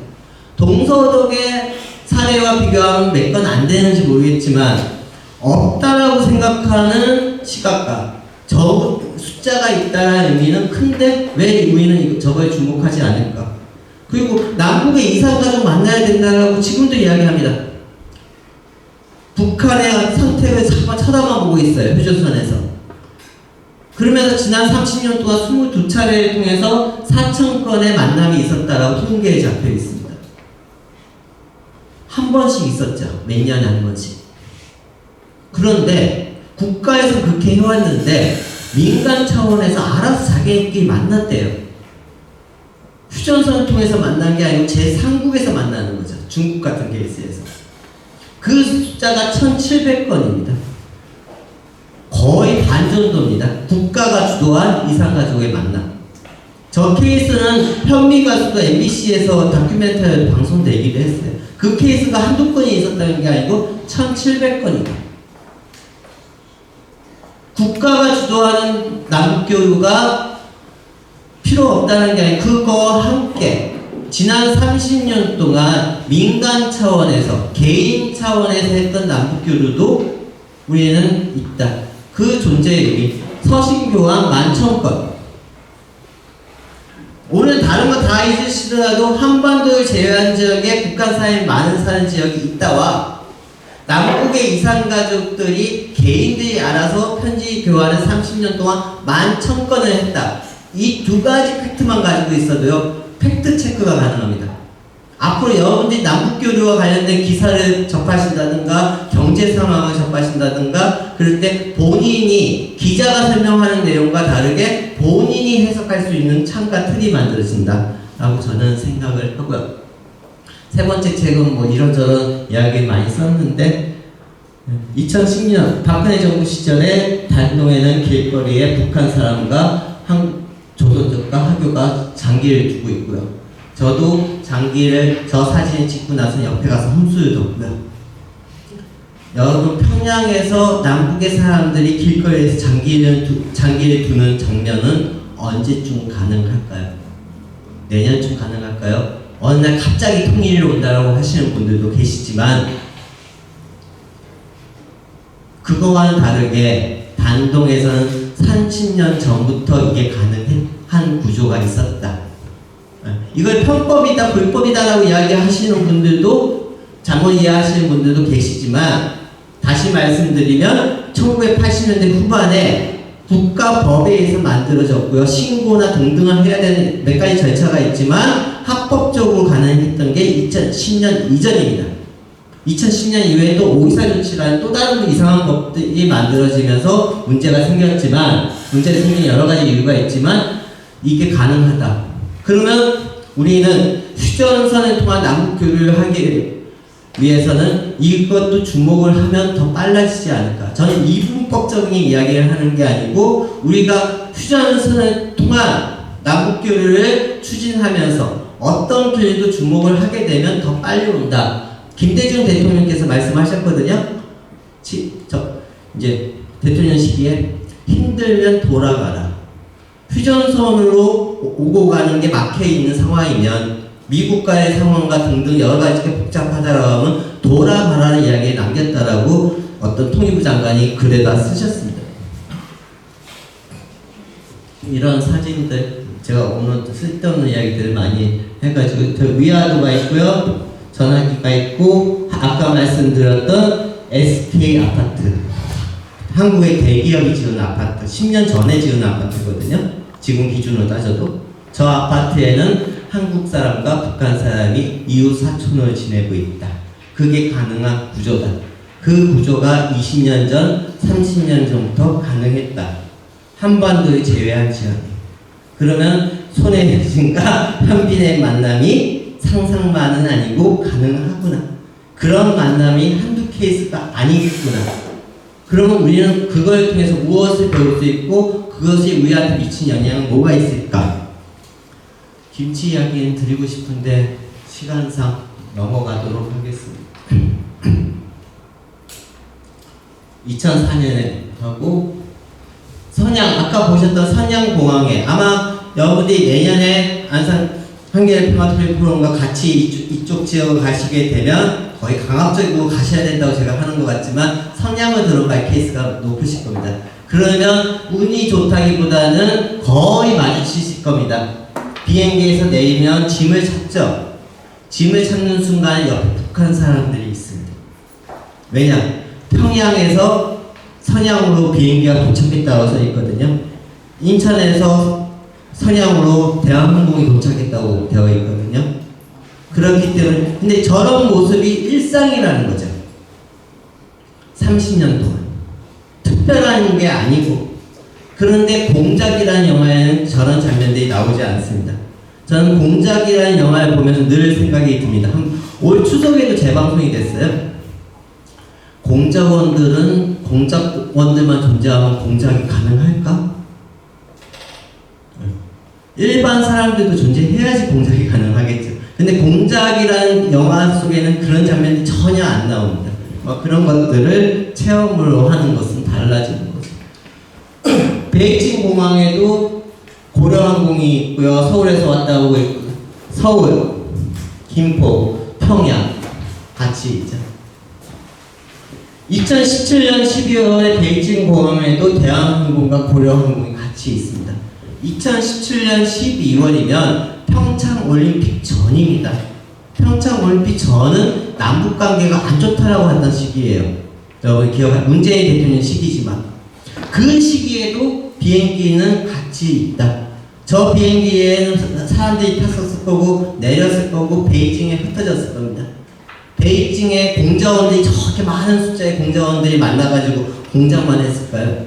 동서독의 사례와 비교하면 몇 건 안 되는지 모르겠지만 없다라고 생각하는 시각과 저 숫자가 있다는 의미는 큰데 왜 우리는 저거에 주목하지 않을까? 그리고 남북의 이산가족 만나야 된다라고 지금도 이야기합니다. 북한의 선택을 잠깐 쳐다만 보고 있어요. 휴전선에서. 그러면서 지난 30년 동안 22차례를 통해서 4,000건의 만남이 있었다라고 통계에 잡혀 있습니다. 한 번씩 있었죠. 몇 년에 한 번씩. 그런데 국가에서 그렇게 해왔는데 민간 차원에서 알아서 자기네끼리 만났대요. 휴전선을 통해서 만난 게 아니고 제3국에서 만나는 거죠. 중국 같은 케이스에서. 그 숫자가 1,700건입니다. 거의 반 정도입니다. 국가가 주도한 이산가족의 만남. 저 케이스는 현미 가수가 MBC에서 다큐멘터리 방송되기도 했어요. 그 케이스가 한두 건이 있었다는 게 아니고 1,700건입니다. 국가가 주도하는 남북교류가 필요 없다는 게 아니고 그거와 함께 지난 30년 동안 민간 차원에서 개인 차원에서 했던 남북교류도 우리는 있다. 그 존재의 의미. 서신교환 11,000건. 오늘 다른 거 다 있으시더라도 한반도를 제외한 지역에 북한 사람이 많은 사는 지역이 있다와 남북의 이산가족들이 개인들이 알아서 편지 교환을 30년 동안 11,000건을 했다. 이 두 가지 팩트만 가지고 있어도요, 팩트 체크가 가능합니다. 앞으로 여러분들이 남북교류와 관련된 기사를 접하신다든가 경제 상황을 접하신다든가 그럴 때 본인이 기자가 설명하는 내용과 다르게 본인이 해석할 수 있는 창과 틀이 만들어진다 라고 저는 생각을 하고요. 세 번째 책은 뭐 이런저런 이야기 많이 썼는데 2010년 박근혜 정부 시절에 단동에는 길거리에 북한 사람과 조선족과 학교가 장기를 두고 있고요. 저도 장기를 저 사진을 찍고 나서 옆에 가서 홈수를 뒀고요. 여러분 평양에서 남북의 사람들이 길거리에서 장기를 두는 장면은 언제쯤 가능할까요? 내년쯤 가능할까요? 어느 날 갑자기 통일이 온다라고 하시는 분들도 계시지만 그거와는 다르게 단동에서는 30년 전부터 이게 가능한 구조가 있었다. 이걸 편법이다 불법이다라고 이야기하시는 분들도 잘못 이해하시는 분들도 계시지만 다시 말씀드리면 1980년대 후반에 국가법에 의해서 만들어졌고요. 신고나 등등을 해야 되는 몇 가지 절차가 있지만 합법적으로 가능했던 게 2010년 이전입니다. 2010년 이후에도 5.24 조치라는 또 다른 이상한 법들이 만들어지면서 문제가 생겼지만 문제가 생긴 여러 가지 이유가 있지만 이게 가능하다. 그러면 우리는 휴전선을 통한 남북교류를 하기 위해서는 이것도 주목을 하면 더 빨라지지 않을까. 저는 이분법적인 이야기를 하는 게 아니고 우리가 휴전선을 통한 남북교류를 추진하면서 어떤 교류도 주목을 하게 되면 더 빨리 온다. 김대중 대통령께서 말씀하셨거든요. 이제 대통령 시기에 힘들면 돌아가라. 휴전선으로 오고 가는 게 막혀 있는 상황이면 미국과의 상황과 등등 여러 가지가 복잡하다라고 하면 돌아가라는 이야기를 남겼다라고 어떤 통일부 장관이 글에다 쓰셨습니다. 이런 사진들 제가 오늘 쓸데없는 이야기들을 많이 해가지고 위화도가 있고요. 전화기가 있고 아까 말씀드렸던 SK 아파트 한국의 대기업이 지은 아파트 10년 전에 지은 아파트거든요. 지금 기준으로 따져도 저 아파트에는 한국 사람과 북한 사람이 이웃 사촌을 지내고 있다. 그게 가능한 구조다. 그 구조가 20년 전, 30년 전부터 가능했다. 한반도를 제외한 지역에. 그러면 손혜진과 현빈의 만남이 상상만은 아니고 가능하구나. 그런 만남이 한두 케이스가 아니겠구나. 그러면 우리는 그걸 통해서 무엇을 배울 수 있고 그것이 우리한테 미친 영향은 뭐가 있을까? 김치 이야기는 드리고 싶은데 시간상 넘어가도록 하겠습니다. 2004년에 하고 선양, 아까 보셨던 선양공항에 아마 여러분들이 내년에 안산 한겨레평화토일 프로그램과 같이 이쪽 지역을 가시게 되면 거의 강압적으로 가셔야 된다고 제가 하는 것 같지만 선양을 들어갈 케이스가 높으실 겁니다. 그러면 운이 좋다기보다는 거의 마주치실 겁니다. 비행기에서 내리면 짐을 찾죠. 짐을 찾는 순간 옆에 북한 사람들이 있습니다. 왜냐? 평양에서 선양으로 비행기가 도착했다고 써 있거든요. 인천에서 선양으로 대한항공이 도착했다고 되어 있거든요. 그렇기 때문에 근데 저런 모습이 일상이라는 거죠. 30년 동안 특별한 게 아니고 그런데 공작이라는 영화에는 저런 장면들이 나오지 않습니다. 저는 공작이라는 영화를 보면서 늘 생각이 듭니다. 올 추석에도 재방송이 됐어요. 공작원들은 공작원들만 존재하면 공작이 가능할까? 일반 사람들도 존재해야지 공작이 가능하겠죠. 근데 공작이라는 영화 속에는 그런 장면이 전혀 안 나옵니다. 그런 것들을 체험으로 하는 것은 달라지는 거죠. 베이징 공항에도 고려항공이 있고요. 서울에서 왔다고 있고 서울, 김포, 평양 같이 있죠. 2017년 12월에 베이징 공항에도 대한항공과 고려항공이 같이 있습니다. 2017년 12월이면 평창올림픽 전입니다. 평창올림픽 전은 남북관계가 안 좋다라고 했던 시기예요. 여러분 기억하세요. 문재인 대통령 시기지만 그 시기에도 비행기는 같이 있다. 저 비행기에는 사람들이 탔었을 거고 내렸을 거고 베이징에 흩어졌을 겁니다. 베이징에 공작원들이 저렇게 많은 숫자의 공작원들이 만나가지고 공작만 했을까요?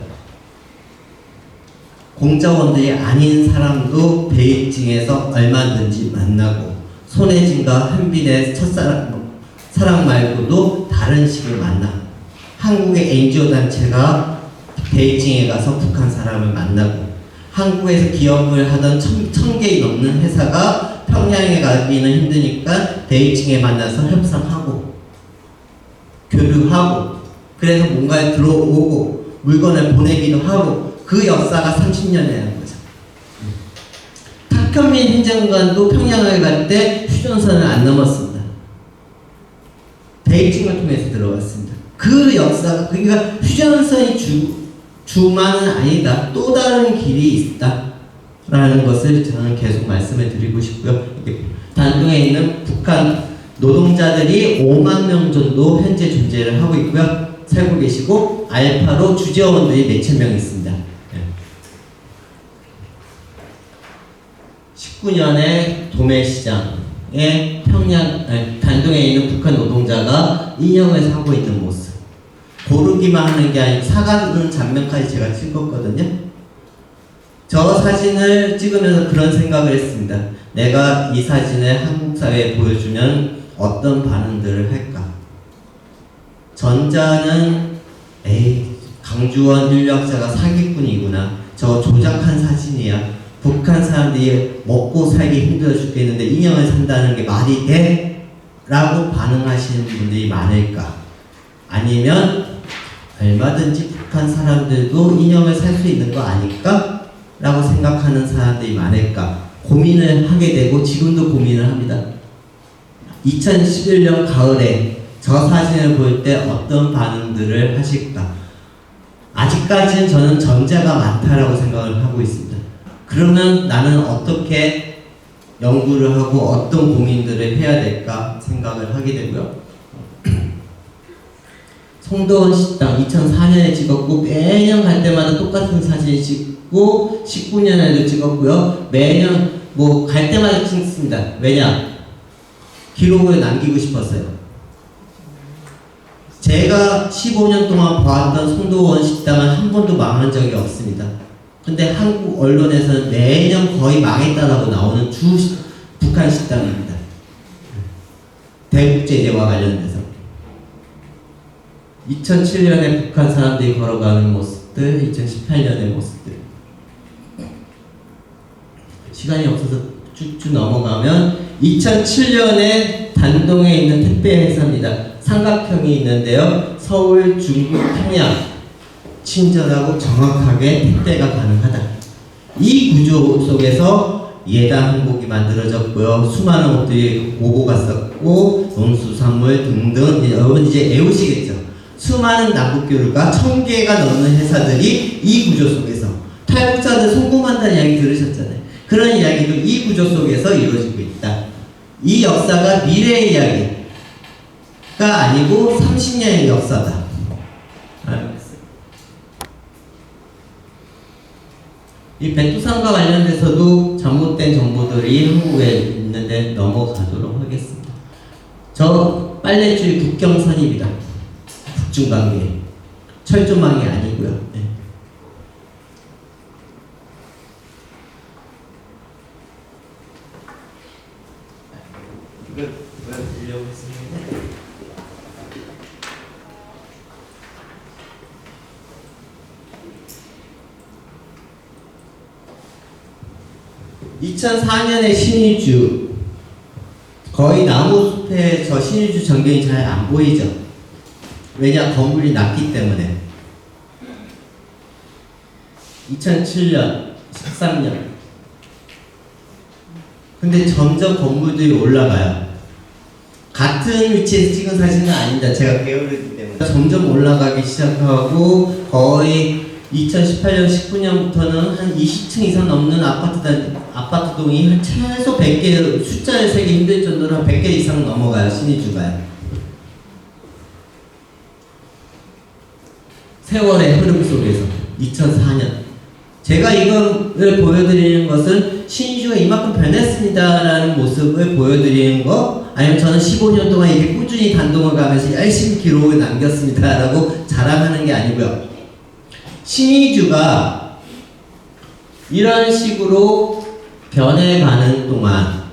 공작원들이 아닌 사람도 베이징에서 얼마든지 만나고 손혜진과 한빈의 사랑 말고도 다른 식의 만남. 한국의 NGO 단체가 베이징에 가서 북한 사람을 만나고 한국에서 기업을 하던 1000개 넘는 회사가 평양에 가기는 힘드니까 베이징에 만나서 협상하고 교류하고 그래서 뭔가에 들어오고 물건을 보내기도 하고 그 역사가 30년이라는 거죠. 탁현민 행정관도 평양을 갈 때 휴전선을 안 넘었습니다. 베이징을 통해서 들어갔습니다. 그 역사가 그러니까 휴전선이 주만은 아니다. 또 다른 길이 있다. 라는 것을 저는 계속 말씀을 드리고 싶고요. 단동에 있는 북한 노동자들이 5만 명 정도 현재 존재를 하고 있고요. 살고 계시고 알파로 주재원들이 몇천 명 있습니다. 19년에 도매시장에 단동에 있는 북한 노동자가 인형을 사고 있는 모습. 고르기만 하는 게 아니고 사가는 장면까지 제가 찍었거든요. 저 사진을 찍으면서 그런 생각을 했습니다. 내가 이 사진을 한국 사회에 보여주면 어떤 반응들을 할까? 전자는 강주원 인류학자가 사기꾼이구나. 저 조작한 사진이야. 북한 사람들이 먹고 살기 힘들어 죽겠는데 인형을 산다는 게 말이 돼? 라고 반응하시는 분들이 많을까? 아니면 얼마든지 북한 사람들도 인형을 살 수 있는 거 아닐까? 라고 생각하는 사람들이 많을까? 고민을 하게 되고 지금도 고민을 합니다. 2011년 가을에 저 사진을 볼 때 어떤 반응들을 하실까? 아직까지는 저는 전자가 많다라고 생각을 하고 있습니다. 그러면 나는 어떻게 연구를 하고 어떤 고민들을 해야 될까 생각을 하게 되고요. 송도원 식당 2004년에 찍었고 매년 갈 때마다 똑같은 사진 찍고 19년에도 찍었고요. 매년 뭐 갈 때마다 찍습니다. 왜냐? 기록을 남기고 싶었어요. 제가 15년 동안 봐왔던 송도원 식당은 한 번도 망한 적이 없습니다. 근데 한국 언론에서는 매년 거의 망했다라고 나오는 북한 식당입니다. 대국제제와 관련돼서 2007년에 북한 사람들이 걸어가는 모습들, 2018년의 모습들. 시간이 없어서 쭉쭉 넘어가면 2007년에 단동에 있는 택배 회사입니다. 삼각형이 있는데요. 서울, 중국, 평양 친절하고 정확하게 택배가 가능하다. 이 구조 속에서 예당 항복이 만들어졌고요. 수많은 옷들이 오고 갔었고 농수산물 등등 여러분 이제 애우시겠죠. 수많은 남북교류가 1000개가 넘는 회사들이 이 구조 속에서 탈북자들 성공한다는 이야기 들으셨잖아요. 그런 이야기도 이 구조 속에서 이루어지고 있다. 이 역사가 미래의 이야기가 아니고 30년의 역사다. 이 백두산과 관련돼서도 잘못된 정보들이 한국에 있는데 넘어가도록 하겠습니다. 저 빨래줄 국경선입니다. 북중관계. 철조망이 아니고요. 네. 이거 보여드리려고 했습니다. 2004년에 신의주 거의 나무숲에 저 신의주 전경이 잘 안 보이죠. 왜냐? 건물이 낮기 때문에. 2007년, 13년. 근데 점점 건물들이 올라가요. 같은 위치에서 찍은 사진은 아닙니다. 제가 게으르기 때문에. 점점 올라가기 시작하고 거의 2018년, 19년부터는 한 20층 이상 넘는 아파트동이 한 최소 100개, 숫자를 세기 힘들 정도로 한 100개 이상 넘어가요. 신의주가요. 세월의 흐름 속에서 2004년. 제가 이거를 보여드리는 것은 신의주가 이만큼 변했습니다라는 모습을 보여드리는 거, 아니면 저는 15년 동안 이렇게 꾸준히 단동을 가면서 열심히 기록을 남겼습니다라고 자랑하는 게 아니고요. 신의주가 이런 식으로 변해가는 동안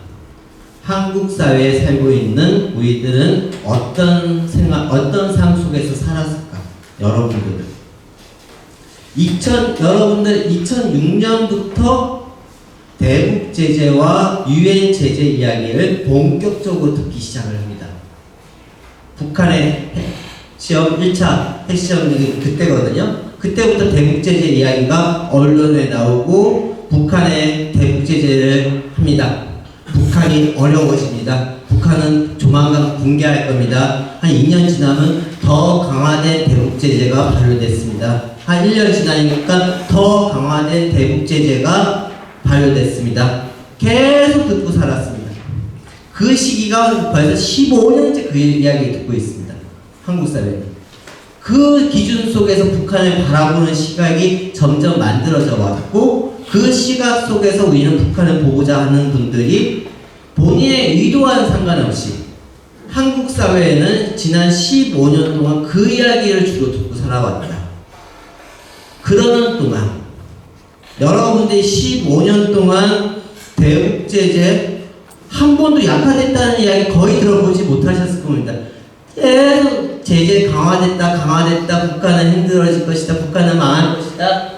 한국 사회에 살고 있는 우리들은 어떤 삶 속에서 살았을까? 여러분들 2006년부터 대북 제재와 유엔 제재 이야기를 본격적으로 듣기 시작을 합니다. 북한의 시험 1차 핵시험이 그때거든요. 그때부터 대북 제재 이야기가 언론에 나오고 북한의 대북 제재를 합니다. 북한이 어려워집니다. 북한은 조만간 붕괴할 겁니다. 한 2년 지나면 더 강화된 대북 제재가 발효됐습니다. 한 1년 지나니까 더 강화된 대북 제재가 발효됐습니다. 계속 듣고 살았습니다. 그 시기가 벌써 15년째 그 이야기 듣고 있습니다. 한국 사회는. 그 기준 속에서 북한을 바라보는 시각이 점점 만들어져 왔고, 그 시각 속에서 우리는 북한을 보고자 하는 분들이 본인의 의도와는 상관없이 한국 사회에는 지난 15년 동안 그 이야기를 주로 듣고 살아왔다. 그러는 동안 여러분들이 15년 동안 대북 제재 한 번도 약화됐다는 이야기 거의 들어보지 못하셨을 겁니다. 계속 제재 강화됐다, 북한은 힘들어질 것이다, 북한은 망할 것이다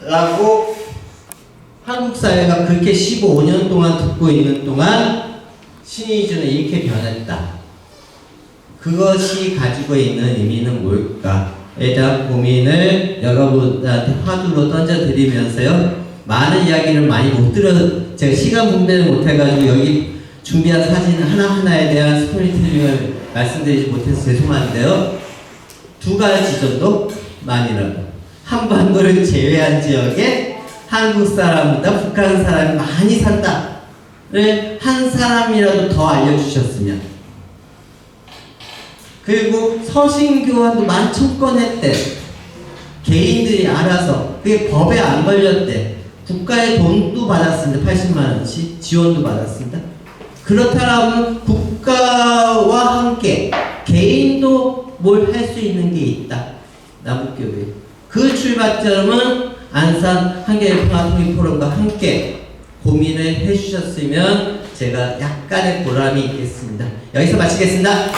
라고 한국 사회가 그렇게 15년 동안 듣고 있는 동안 신의주는 이렇게 변했다. 그것이 가지고 있는 의미는 뭘까? 에 대한 고민을 여러분한테 화두로 던져드리면서요, 많은 이야기를 많이 못 제가 시간 분배를 못해가지고 여기 준비한 사진 하나하나에 대한 스토리텔링을 말씀드리지 못해서 죄송한데요, 2가지 정도 만이라도 한반도를 제외한 지역에 한국 사람보다 북한 사람이 많이 산다를 한 사람이라도 더 알려주셨으면, 그리고 서신교환도 11,000건 했대. 개인들이 알아서, 그게 법에 안 걸렸대. 국가의 돈도 받았습니다. 80만원씩 지원도 받았습니다. 그렇다면 국가와 함께 개인도 뭘 할 수 있는 게 있다. 남북교회. 그 출발점은 안산 한국통일포럼과 함께 고민을 해주셨으면 제가 약간의 보람이 있겠습니다. 여기서 마치겠습니다.